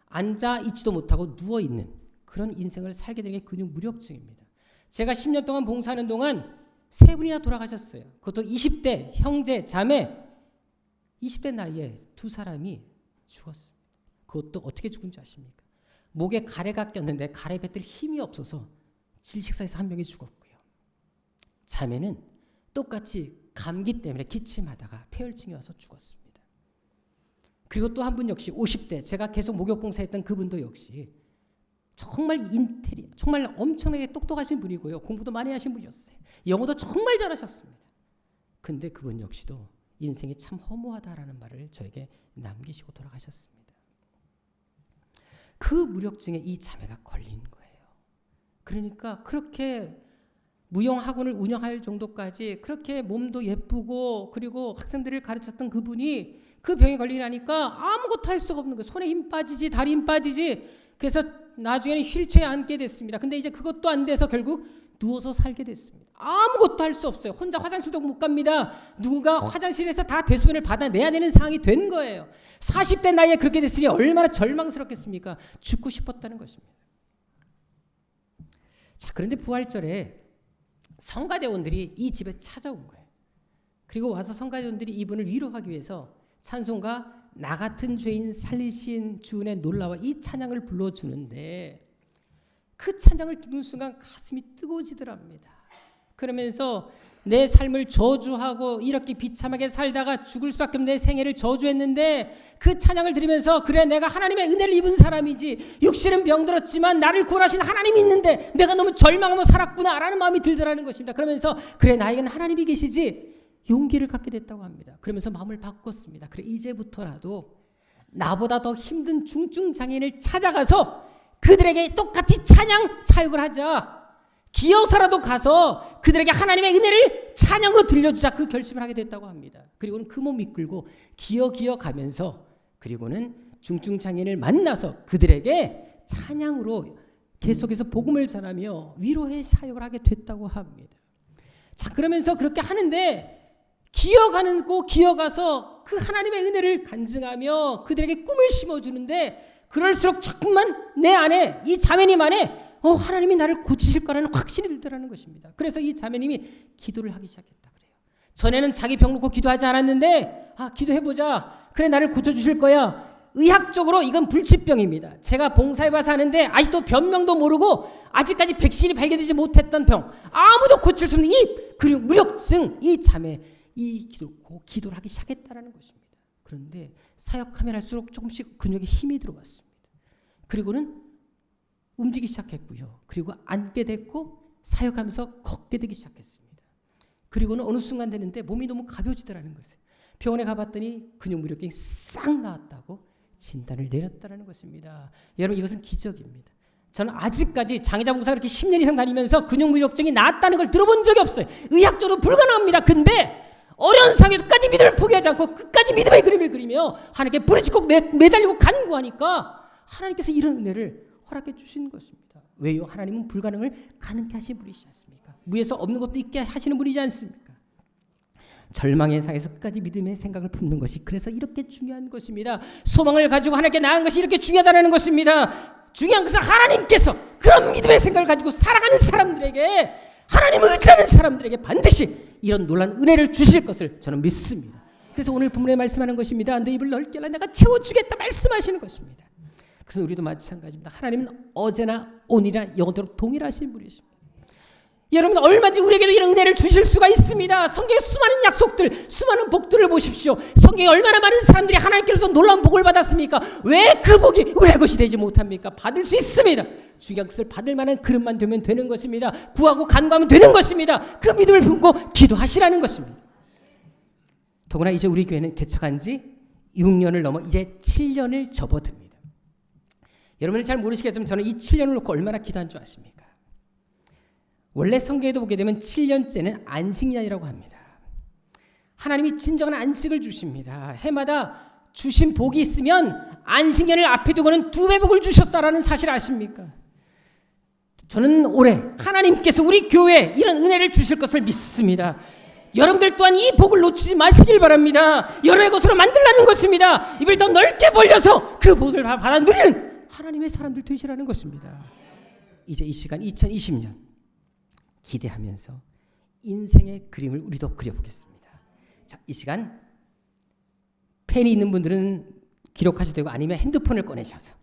앉아 있지도 못하고 누워있는 그런 인생을 살게 되는 게 근육 무력증입니다. 제가 10년 동안 봉사하는 동안 3분이나 돌아가셨어요. 그것도 20대 형제 자매 20대 나이에 2사람이 죽었습니다. 그것도 어떻게 죽은지 아십니까? 목에 가래가 꼈는데 가래 뱉을 힘이 없어서 질식사에서 한 명이 죽었고요. 자매는 똑같이 감기 때문에 기침하다가 폐혈증이 와서 죽었습니다. 그리고 또 한 분 역시 50대 제가 계속 목욕봉사했던 그분도 역시 정말 정말 엄청나게 똑똑하신 분이고요. 공부도 많이 하신 분이었어요. 영어도 정말 잘하셨습니다. 근데 그분 역시도 인생이 참 허무하다라는 말을 저에게 남기시고 돌아가셨습니다. 그 무력증에 이 자매가 걸린 거예요. 그러니까 그렇게 무용학원을 운영할 정도까지 그렇게 몸도 예쁘고 그리고 학생들을 가르쳤던 그분이 그 병에 걸리니까 아무것도 할 수가 없는 거예요. 손에 힘 빠지지 다리 힘 빠지지. 그래서 나중에는 휠체어에 앉게 됐습니다. 근데 이제 그것도 안 돼서 결국 누워서 살게 됐습니다. 아무것도 할 수 없어요. 혼자 화장실도 못 갑니다. 누가 화장실에서 다 대소변을 받아내야 되는 상황이 된 거예요. 40대 나이에 그렇게 됐으니 얼마나 절망스럽겠습니까? 죽고 싶었다는 것입니다. 자, 그런데 부활절에 성가대원들이 이 집에 찾아온 거예요. 그리고 와서 성가대원들이 이분을 위로하기 위해서 찬송가 나 같은 죄인 살리신 주은의 놀라와 이 찬양을 불러주는데 그 찬양을 듣는 순간 가슴이 뜨거워지더랍니다. 그러면서 내 삶을 저주하고 이렇게 비참하게 살다가 죽을 수밖에 없는 내 생애를 저주했는데 그 찬양을 들으면서 그래 내가 하나님의 은혜를 입은 사람이지 육신은 병들었지만 나를 구원하신 하나님이 있는데 내가 너무 절망하며 살았구나라는 마음이 들더라는 것입니다. 그러면서 그래 나에게는 하나님이 계시지 용기를 갖게 됐다고 합니다. 그러면서 마음을 바꿨습니다. 그래 이제부터라도 나보다 더 힘든 중증 장애인을 찾아가서 그들에게 똑같이 찬양 사역을 하자. 기어서라도 가서 그들에게 하나님의 은혜를 찬양으로 들려주자 그 결심을 하게 됐다고 합니다. 그리고는 그 몸 이끌고 기어 가면서 그리고는 중증 장애인을 만나서 그들에게 찬양으로 계속해서 복음을 전하며 위로의 사역을 하게 됐다고 합니다. 자 그러면서 그렇게 하는데 기어가서 그 하나님의 은혜를 간증하며 그들에게 꿈을 심어주는데 그럴수록 자꾸만 내 안에 이 자매님 안에 하나님이 나를 고치실 거라는 확신이 들더라는 것입니다. 그래서 이 자매님이 기도를 하기 시작했다 그래요. 전에는 자기 병 놓고 기도하지 않았는데 기도해보자. 그래 나를 고쳐주실 거야. 의학적으로 이건 불치병입니다. 제가 봉사에 와서 하는데 아직도 변명도 모르고 아직까지 백신이 발견되지 못했던 병 아무도 고칠 수 없는 그리고 무력증 이 자매 이 기도를 하기 시작했다는 것입니다. 그런데 사역하면 할수록 조금씩 근육에 힘이 들어왔습니다. 그리고는 움직이기 시작했고요. 그리고 앉게 됐고 사역하면서 걷게 되기 시작했습니다. 그리고는 어느 순간 되는데 몸이 너무 가벼워지더라는 것이에요. 병원에 가봤더니 근육 무력증이 싹 나왔다고 진단을 내렸다는 것입니다. 여러분 이것은 기적입니다. 저는 아직까지 장애자 봉사 그렇게 10년 이상 다니면서 근육 무력증이 나았다는 걸 들어본 적이 없어요. 의학적으로 불가능합니다. 근데 어려운 상황에서까지 믿음을 포기하지 않고 끝까지 믿음의 그림을 그리며 하나님께 부르짖고 매달리고 간구하니까 하나님께서 이런 은혜를 허락해 주신 것입니다. 왜요? 하나님은 불가능을 가능케 하신 분이시지 않습니까? 무에서 없는 것도 있게 하시는 분이지 않습니까? 절망의 상에서까지 믿음의 생각을 품는 것이 그래서 이렇게 중요한 것입니다. 소망을 가지고 하나님께 나아가는 것이 이렇게 중요하다는 것입니다. 중요한 것은 하나님께서 그런 믿음의 생각을 가지고 살아가는 사람들에게 하나님을 의지하는 사람들에게 반드시 이런 놀라운 은혜를 주실 것을 저는 믿습니다. 그래서 오늘 본문에 말씀하는 것입니다. 내 입을 넓게 열라 내가 채워주겠다 말씀하시는 것입니다. 그래서 우리도 마찬가지입니다. 하나님은 어제나 오늘이나 영원토록 동일하신 분이십니다. 여러분 얼마든지 우리에게도 이런 은혜를 주실 수가 있습니다. 성경의 수많은 약속들 수많은 복들을 보십시오. 성경에 얼마나 많은 사람들이 하나님께로부터 놀라운 복을 받았습니까? 왜 그 복이 우리의 것이 되지 못합니까? 받을 수 있습니다. 중요한 것을 받을 만한 그릇만 되면 되는 것입니다. 구하고 간구하면 되는 것입니다. 그 믿음을 품고 기도하시라는 것입니다. 더구나 이제 우리 교회는 개척한 지 6년을 넘어 이제 7년을 접어듭니다. 여러분은 잘 모르시겠지만 저는 이 7년을 놓고 얼마나 기도한 줄 아십니까? 원래 성경에도 보게 되면 7년째는 안식년이라고 합니다. 하나님이 진정한 안식을 주십니다. 해마다 주신 복이 있으면 안식년을 앞에 두고는 2배 복을 주셨다라는 사실 아십니까? 저는 올해 하나님께서 우리 교회에 이런 은혜를 주실 것을 믿습니다. 여러분들 또한 이 복을 놓치지 마시길 바랍니다. 여러분의 것으로 만들라는 것입니다. 입을 더 넓게 벌려서 그 복을 받아 누리는 하나님의 사람들 되시라는 것입니다. 이제 이 시간 2020년 기대하면서 인생의 그림을 우리도 그려보겠습니다. 자, 이 시간 펜이 있는 분들은 기록하셔도 되고 아니면 핸드폰을 꺼내셔서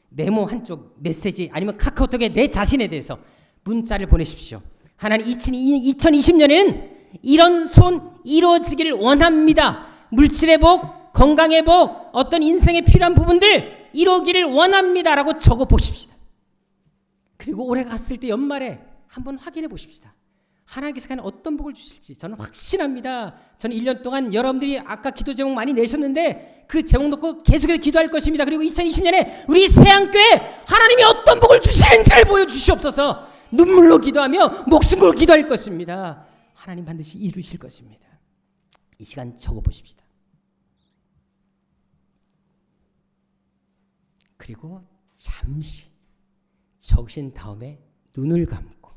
메모 한쪽 메시지 아니면 카카오톡에 내 자신에 대해서 문자를 보내십시오. 하나님 2020년에는 이런 손 이루어지기를 원합니다. 물질의 복, 건강의 복, 어떤 인생에 필요한 부분들 이루기를 원합니다라고 적어 보십시다. 그리고 올해 갔을 때 연말에 한번 확인해 보십시다. 하나님께서 과연 어떤 복을 주실지 저는 확신합니다. 저는 1년 동안 여러분들이 아까 기도 제목 많이 내셨는데 그 제목 놓고 계속해서 기도할 것입니다. 그리고 2020년에 우리 세안교회 하나님이 어떤 복을 주시는지를 보여주시옵소서. 눈물로 기도하며 목숨 걸고 기도할 것입니다. 하나님 반드시 이루실 것입니다. 이 시간 적어보십시다. 그리고 잠시 적으신 다음에 눈을 감고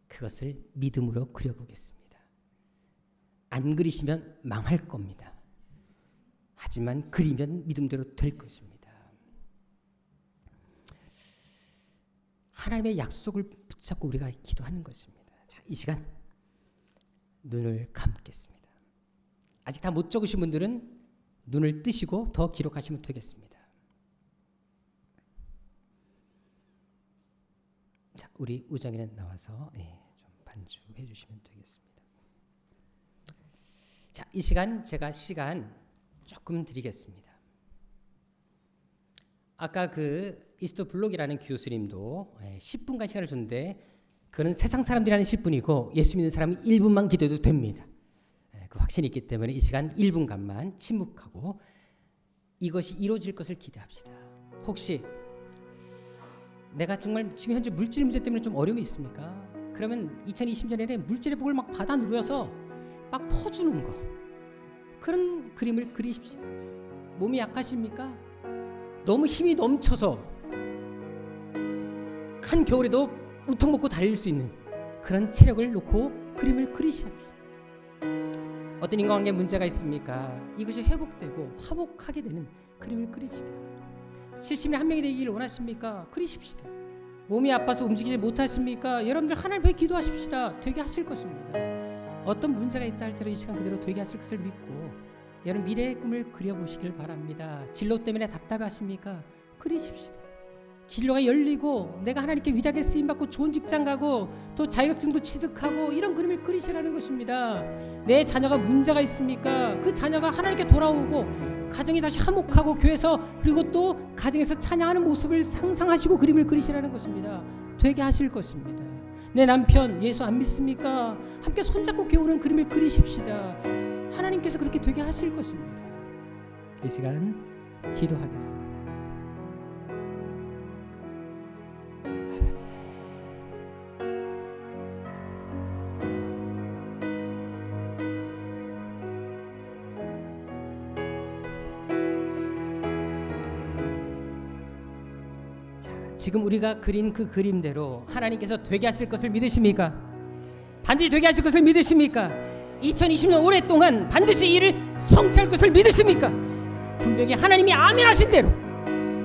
그것을 믿음으로 그려보겠습니다. 안 그리시면 망할 겁니다. 하지만 그리면 믿음대로 될 것입니다. 하나님의 약속을 붙잡고 우리가 기도하는 것입니다. 자, 이 시간 눈을 감겠습니다. 아직 다 못 적으신 분들은 눈을 뜨시고 더 기록하시면 되겠습니다. 자, 우리 우정이는 나와서 좀 반주해 주시면 되겠습니다. 자, 이 시간 제가 시간 조금 드리겠습니다. 아까 그 이스트 블록이라는 교수님도 10분간 시간을 줬는데 그는 세상 사람들이 하는 10분이고 예수 믿는 사람이 1분만 기도해도 됩니다. 그 확신이 있기 때문에 이 시간 1분간만 침묵하고 이것이 이루어질 것을 기대합시다. 혹시 내가 정말 지금 현재 물질 문제 때문에 좀 어려움이 있습니까? 그러면 2020년에는 물질의 복을 막 받아 누려서 막 퍼주는 거, 그런 그림을 그리십시다. 몸이 약하십니까? 너무 힘이 넘쳐서 한겨울에도 우통 먹고 달릴 수 있는 그런 체력을 놓고 그림을 그리십시다. 어떤 인간관계에 문제가 있습니까? 이것이 회복되고 화목하게 되는 그림을 그립시다. 70년 한 명이 되기를 원하십니까? 그리십시다. 몸이 아파서 움직이지 못하십니까? 여러분들 하나님 앞에 기도하십시다. 되게 하실 것입니다. 어떤 문제가 있다 할지라도 이 시간 그대로 되게 하실 것을 믿고 여러분 미래의 꿈을 그려보시길 바랍니다. 진로 때문에 답답하십니까? 그리십시다. 진로가 열리고 내가 하나님께 위대하게 쓰임받고 좋은 직장 가고 또 자격증도 취득하고 이런 그림을 그리시라는 것입니다. 내 자녀가 문제가 있습니까? 그 자녀가 하나님께 돌아오고 가정이 다시 화목하고 교회에서 그리고 또 가정에서 찬양하는 모습을 상상하시고 그림을 그리시라는 것입니다. 되게 하실 것입니다. 내 남편 예수 안 믿습니까? 함께 손잡고 교회 오는 그림을 그리십시다. 하나님께서 그렇게 되게 하실 것입니다. 이 시간 기도하겠습니다. 지금 우리가 그린 그 그림대로 하나님께서 되게 하실 것을 믿으십니까? 반드시 되게 하실 것을 믿으십니까? 2020년 오랫동안 반드시 이 일을 성취할 것을 믿으십니까? 분명히 하나님이 아멘 하신 대로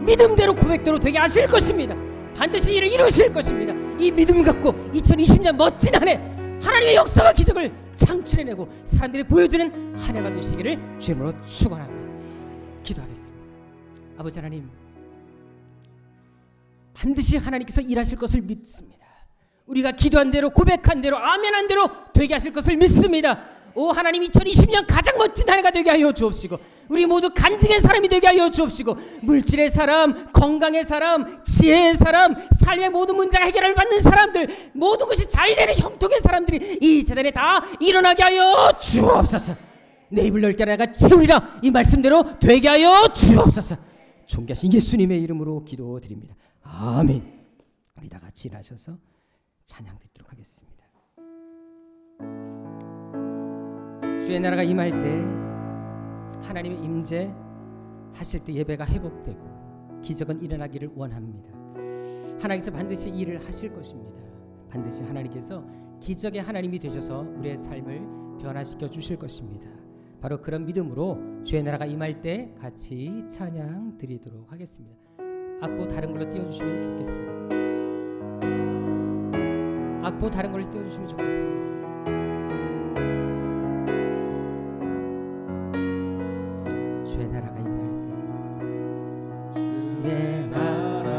믿음대로 고백대로 되게 하실 것입니다. 반드시 이를 이루실 것입니다. 이 믿음 갖고 2020년 멋진 한 해 하나님의 역사와 기적을 창출해내고 사람들이 보여주는 한 해가 되시기를 주님으로 축원합니다. 기도하겠습니다. 아버지 하나님, 반드시 하나님께서 일하실 것을 믿습니다. 우리가 기도한 대로 고백한 대로 아멘한 대로 되게 하실 것을 믿습니다. 오 하나님, 2020년 가장 멋진 한 해가 되게 하여 주옵시고 우리 모두 간증의 사람이 되게 하여 주옵시고 물질의 사람, 건강의 사람, 지혜의 사람, 삶의 모든 문제가 해결을 받는 사람들, 모든 것이 잘 되는 형통의 사람들이 이 재단에 다 일어나게 하여 주옵소서. 내 입을 넓게 내가 채우리라, 이 말씀대로 되게 하여 주옵소서. 존귀하신 예수님의 이름으로 기도드립니다. 아멘. 우리 다 같이 일하셔서 찬양 드리도록 하겠습니다. 주의 나라가 임할 때 하나님의 임재 하실 때 예배가 회복되고 기적은 일어나기를 원합니다. 하나님께서 반드시 일을 하실 것입니다. 반드시 하나님께서 기적의 하나님이 되셔서 우리의 삶을 변화시켜 주실 것입니다. 바로 그런 믿음으로 주의 나라가 임할 때 같이 찬양 드리도록 하겠습니다. 악보 다른 걸로 띄워주시면 좋겠습니다. 악보 다른 걸로 띄워주시면 좋겠습니다. 주의 나라가 임할 때 주의 나라가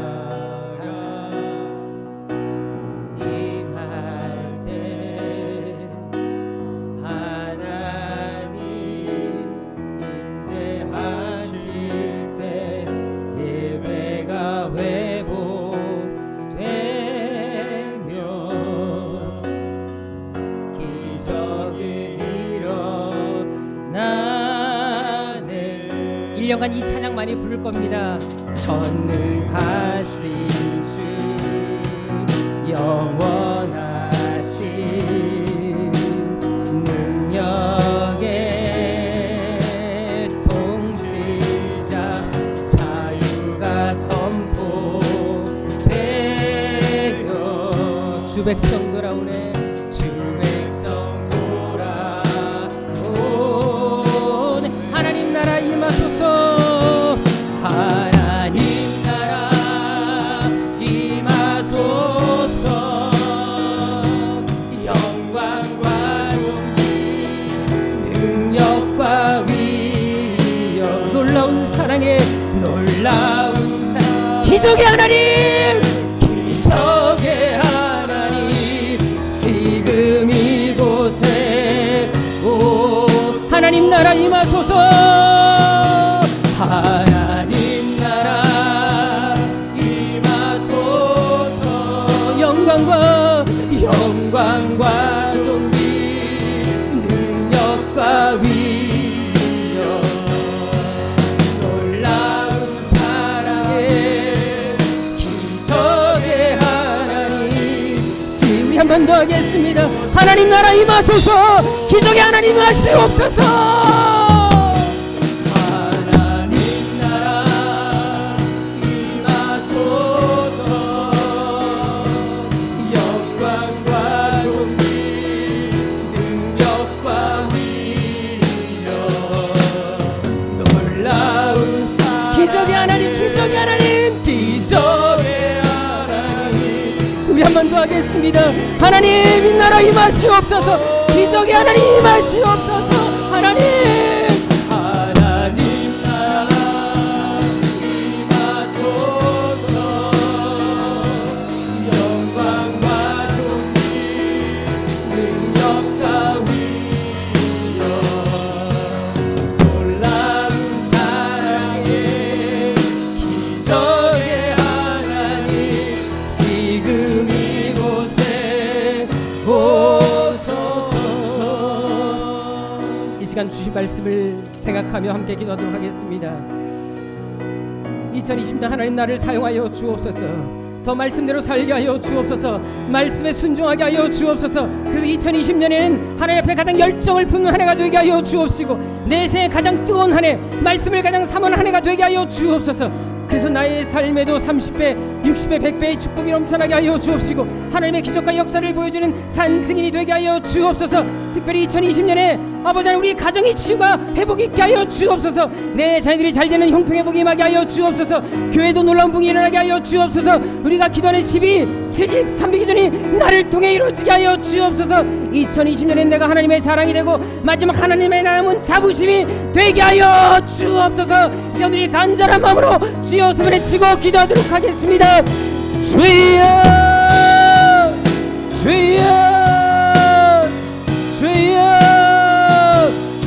임할 때 하나님 임재하실 때 예배가 회복되며 기적은 일어나네. 1년간 이 찬양 많이 부를 겁니다. 전능하신 주 영원하신 능력의 통치자 자유가 선포되어 주 백성 돌아오네. 주 백성 돌아오네. 하나님 나라 임하소서. 하나님 나라 임하소서. 영광과 존귀 능력과 위엄 놀라운 사랑의 놀라운 사랑 기적의 하나님 기적의 하나님 지금 이곳에 오 하나님 나라 임하소서. 하나님 나라 임하소서. 영광과 존귀 능력과 위력 놀라운 사랑의 기적의 하나님. 우리 한 번 더 하겠습니다. 하나님 나라 임하소서. 기적의 하나님 하시옵소서. 하나님 나라 임하소서. 영광과 존귀 능력과 위력 놀라운 사랑 기적의 하나님 기적의 하나님 기적의 하나님. 우리 한 번 더 하겠습니다. 하나님 나라 임하시옵소서. 기적의 하나님 임하시옵소서. 하나님 나라 임하소서. 영광과 존귀 능력과 위력 놀라운 사랑의 기적의 하나님 지금 이곳에 이 시간 주신 말씀을 생각하며 함께 기도하도록 하겠습니다. 2020년 하나님 나를 사용하여 주옵소서. 더 말씀대로 살게 하여 주옵소서. 말씀에 순종하게 하여 주옵소서. 그래서 2020년에는 하나님 앞에 가장 열정을 품는 한 해가 되게 하여 주옵시고 내 생에 가장 뜨거운 한 해, 말씀을 가장 삼은 한 해가 되게 하여 주옵소서. 그래서 나의 삶에도 30배, 60배, 100배의 축복이 넘쳐나게 하여 주옵시고 하나님의 기적과 역사를 보여주는 산승인이 되게 하여 주옵소서. 특별히 2020년에 아버지 하나님 우리 가정의 치유가 회복이 있게 하여 주옵소서. 내 자녀들이 잘되는 형통회복이 임하게 하여 주옵소서. 교회도 놀라운 붕이 일어나게 하여 주옵소서. 우리가 기도하는 12, 70, 300기전이 나를 통해 이루어지게 하여 주옵소서. 2020년에 내가 하나님의 자랑이 되고 마지막 하나님의 남은 자부심이 되게 하여 주옵소서. 시간 우리 간절한 마음으로 주여 손을 외치고 기도하도록 하겠습니다. 주여 주여 주여.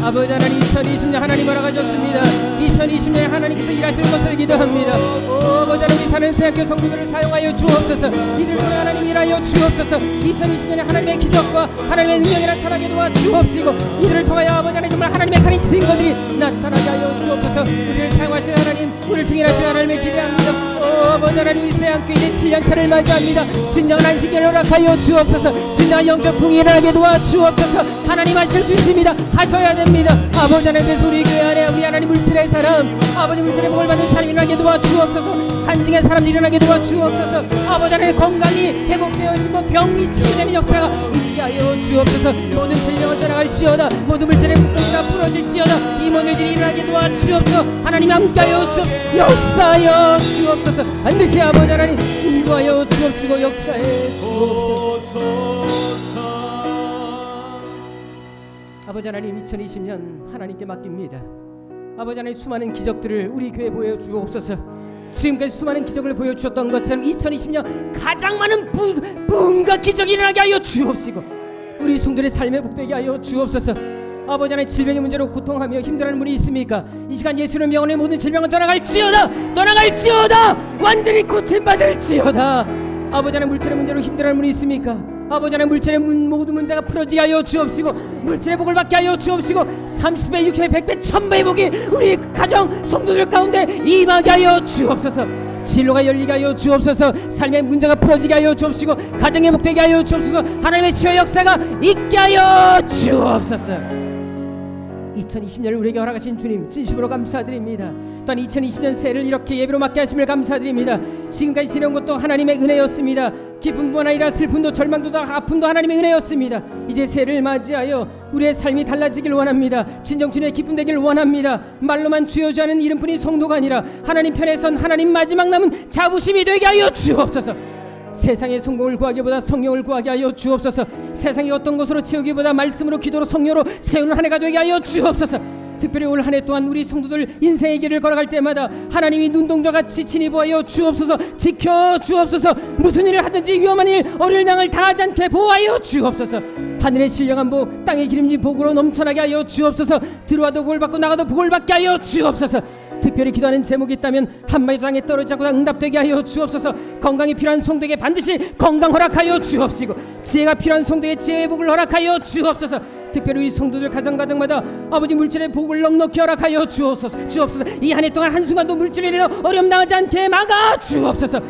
아버지 하나님 2020년 하나님 허락하셨습니다. 2020년 하나님께서 일하시는 것을 기도합니다. 아버지 하나님 우리 사는 새학교 성도들을 사용하여 주옵소서. 이들 통해 하나님 일하여 주옵소서. 2020년에 하나님의 기적과 하나님의 능력이 나타나게 도와 주옵시고 이들을 통하여 아버지 하나님 정말 하나님의 살인 증거들이 나타나게 하여 주옵소서. 우리를 사용하시는 하나님, 우리를 통일하시는 하나님을 기대합니다. 아버지 하나님 우리 새학교 이제 7년차를 맞이합니다. 진정한 안식을 허락하여 주옵소서. 진정한 영적 붕이 일어나게 도와 주옵소서. 하나님 하실 수 있습니다. 하셔야 됩니다. 아버지 하나님께서 우리 교회 안에 우리 하나님 물질의 사람, 아버지 물질의 복을 받는 사람이 일어나게 도와 주옵소서. 간증의 사람들이 일어나게 도와 주옵소서. 아버지 하나님 건강이 회복되어지고 병이 치유되는 역사가 있게 하여 주옵소서. 모든 질병은 떠나갈지어다. 모든 물질의 묶음이가 풀어질지어다. 이모들이 일어나게 도와 주옵소서. 하나님 함께하여 주옵소서. 역사하여 주옵소서. 반드시 아버지 하나님 인도하여 주옵시고 역사해 주옵소서. 아버지 하나님 2020년 하나님께 맡깁니다. 아버지 하나님 수많은 기적들을 우리 교회에 보여주옵소서. 지금까지 수많은 기적을 보여주셨던 것처럼 2020년 가장 많은 부흥과 기적이 일어나게 하여 주옵시고 우리 성도들의 삶에 복되게 하여 주옵소서. 아버지 하나님 질병의 문제로 고통하며 힘들어하는 분이 있습니까? 이 시간 예수의 명언의 모든 질병은 떠나갈지어다. 완전히 고침받을지어다. 아버지 하나님 물질의 문제로 힘들어하는 분이 있습니까? 아버지 하나님 물질의 모든 문제가 풀어지게 하여 주옵시고 물질의 복을 받게 하여 주옵시고 30배, 60배, 100배, 1000배의 복이 우리 가정 성도들 가운데 임하게 하여 주옵소서. 진로가 열리게 하여 주옵소서. 삶의 문제가 풀어지게 하여 주옵시고 가정의 복되게 하여 주옵소서. 하나님의 치유의 역사가 있게 하여 주옵소서. 2020년을 우리에게 허락하신 주님 진심으로 감사드립니다. 또한 2020년 새해를 이렇게 예배로 맞게 하심을 감사드립니다. 지금까지 지내온 것도 하나님의 은혜였습니다. 기쁨뿐 아니라 슬픔도 절망도 아픔도 하나님의 은혜였습니다. 이제 새해를 맞이하여 우리의 삶이 달라지길 원합니다. 진정 주님의 기쁨 되길 원합니다. 말로만 주여주하는 이름뿐인 성도가 아니라 하나님 편에 선 하나님 마지막 남은 자부심이 되게 하여 주옵소서. 세상의 성공을 구하기보다 성령을 구하게 하여 주옵소서. 세상이 어떤 것으로 채우기보다 말씀으로 기도로 성령으로 세우는 한 해가 되게 하여 주옵소서. 특별히 올 한 해 동안 우리 성도들 인생의 길을 걸어갈 때마다 하나님이 눈동자같이 진입하여 주옵소서. 지켜 주옵소서. 무슨 일을 하든지 위험한 일, 어려운 양을 다하지 않게 보호하여 주옵소서. 하늘의 신령한 복 땅의 기름진 복으로 넘쳐나게 하여 주옵소서. 들어와도 복을 받고 나가도 복을 받게 하여 주옵소서. 특별히 기도하는 제목이 있다면 한마디도 땅에 떨어지지 않고 응답되게 하여 주옵소서. 건강이 필요한 성도에게 반드시 건강 허락하여 주옵시고, 지혜가 필요한 성도에게 지혜의 복을 허락하여 주옵소서. 특별히 우리 성도들 가정마다 아버지 물질의 복을 넉넉히 허락하여 주옵소서. 이 한 해 동안 한순간도 물질에 대해 어려움 당하지 않게 막아 주옵소서.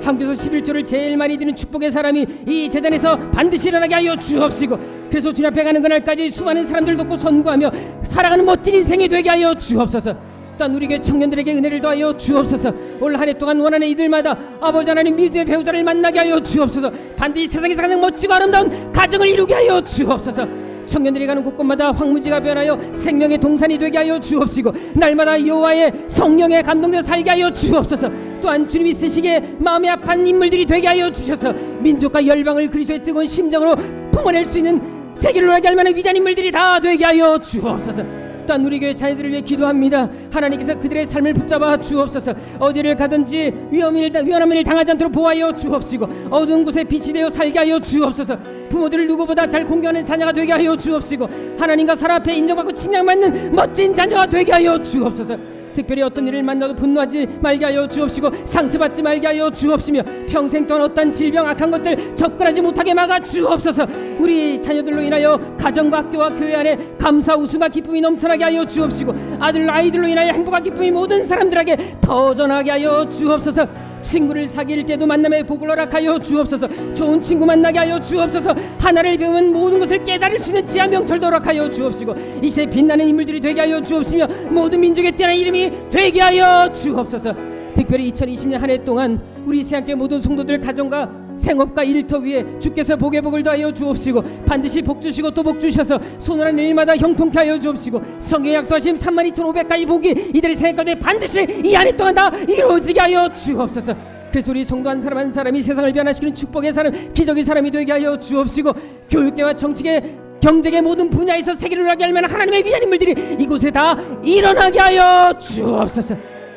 한국에서 11조를 제일 많이 드는 축복의 사람이 이 재단에서 반드시 일어나게 하여 주옵시고, 그래서 주님 앞에 가는 그날까지 수많은 사람들 돕고 선구하며 살아가는 멋진 인생이 되게 하여 주옵소서. 또한 우리 교회 청년들에게 은혜를 더하여 주옵소서. 올 한 해 동안 원하는 이들마다 아버지 하나님 믿음의 배우자를 만나게 하여 주옵소서. 반드시 세상에서 가장 멋지고 아름다운 가정을 이루게 하여 주옵소서. 청년들이 가는 곳곳마다 황무지가 변하여 생명의 동산이 되게 하여 주옵시고, 날마다 여호와의 성령에 감동되어 살게 하여 주옵소서. 또한 주님이 쓰시기에 마음이 아픈 인물들이 되게 하여 주셔서 민족과 열방을 그리스도의 뜨거운 심정으로 품어낼 수 있는 세계를 놀라게 할 만한 위대한 인물들이 다 되게 하여 주옵소서. 또한 우리 교회 자녀들을 위해 기도합니다. 하나님께서 그들의 삶을 붙잡아 주옵소서. 어디를 가든지 위험한 일을 당하지 않도록 보호하여 주옵시고, 어두운 곳에 빛이 되어 살게 하여 주옵소서. 부모들을 누구보다 잘 공경하는 자녀가 되게 하여 주옵시고, 하나님과 사람 앞에 인정받고 칭찬받는 멋진 자녀가 되게 하여 주옵소서. 특별히 어떤 일을 만나도 분노하지 말게 하여 주옵시고, 상처받지 말게 하여 주옵시며, 평생 동안 어떤 질병 악한 것들 접근하지 못하게 막아 주옵소서. 우리 자녀들로 인하여 가정과 학교와 교회 안에 감사 웃음과 기쁨이 넘쳐나게 하여 주옵시고, 아이들로 인하여 행복과 기쁨이 모든 사람들에게 퍼져나게 하여 주옵소서. 친구를 사귈 때도 만남의 복을 허락하여 주옵소서. 좋은 친구 만나게 하여 주옵소서. 하나를 배우면 모든 것을 깨달을 수 있는 지하 명철도 허락하여 주옵시고, 이제 빛나는 인물들이 되게 하여 주옵시며, 모든 민족의 뛰어난 이름이 되게 하여 주옵소서. 특별히 2020년 한 해 동안 우리 새학교 모든 성도들 가정과 생업과 일터 위에 주께서 복의 복을 더하여 주옵시고, 반드시 복 주시고 또 복 주셔서 손으로 일마다 형통케 하여 주옵시고, 성경에 약속하신 32,500가지 복이 이들의 생애 가운데 반드시 이 한 해 동안 다 이루어지게 하여 주옵소서. 그래서 우리 성도 한 사람 한 사람이 세상을 변화시키는 축복의 사람, 기적의 사람이 되게 하여 주옵시고, 교육계와 정치계 경제의 모든 분야에서 세계를 놀라게 할 만한 하나님의 위대한 인물들이 이곳에 다 일어나게 하여 주옵소서.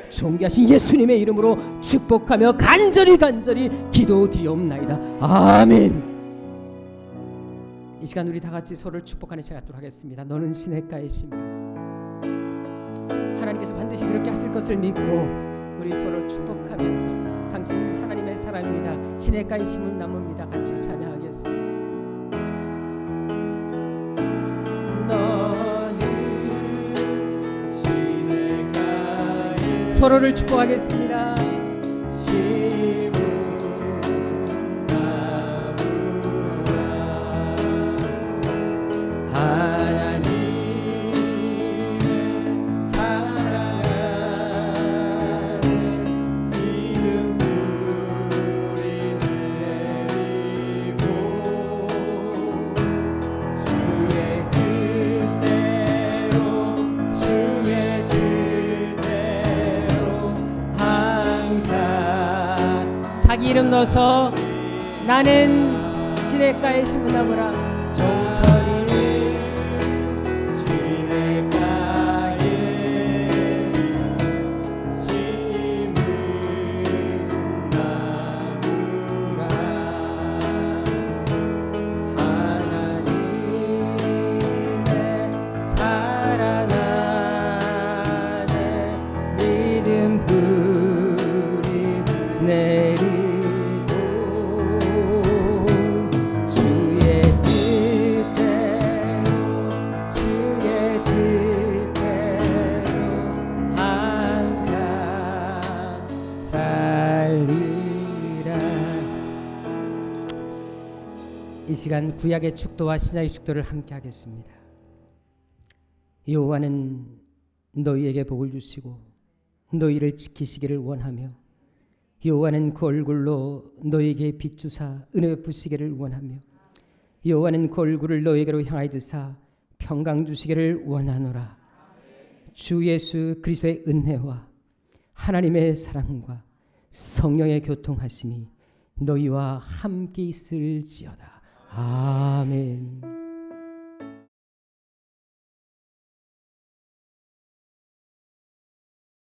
존귀하신 예수님의 이름으로 축복하며 간절히 기도드리옵나이다. 아멘. 이 시간 우리 다 같이 서로를 축복하는 시간 갖도록 하겠습니다. 너는 시냇가의 심이라. 하나님께서 반드시 그렇게 하실 것을 믿고 우리 서로를 축복하면서 당신 하나님의 사람입니다. 시냇가에 심은 나무입니다. 같이 찬양하겠습니다. 서로를 축복하겠습니다. 심은 나무라 하나님의 사랑하는 믿음 뿌리 내리고, 주의 뜻대로 자기 이름 넣어서 나는 시냇가에 심은 나무라. 정철이 시냇가에 심은 나무라 하나님의 사랑하네 믿음 뿌리 내리 이 시간 구약의 축도와 신약의 축도를 함께 하겠습니다. 여호와는 너희에게 복을 주시고 너희를 지키시기를 원하며, 여호와는 그 얼굴로 너희에게 빛주사 은혜 베푸시기를 원하며, 여호와는 그 얼굴을 너희에게로 향하여 드사 평강 주시기를 원하노라. 주 예수 그리스도의 은혜와 하나님의 사랑과 성령의 교통하심이 너희와 함께 있을지어다. 아멘.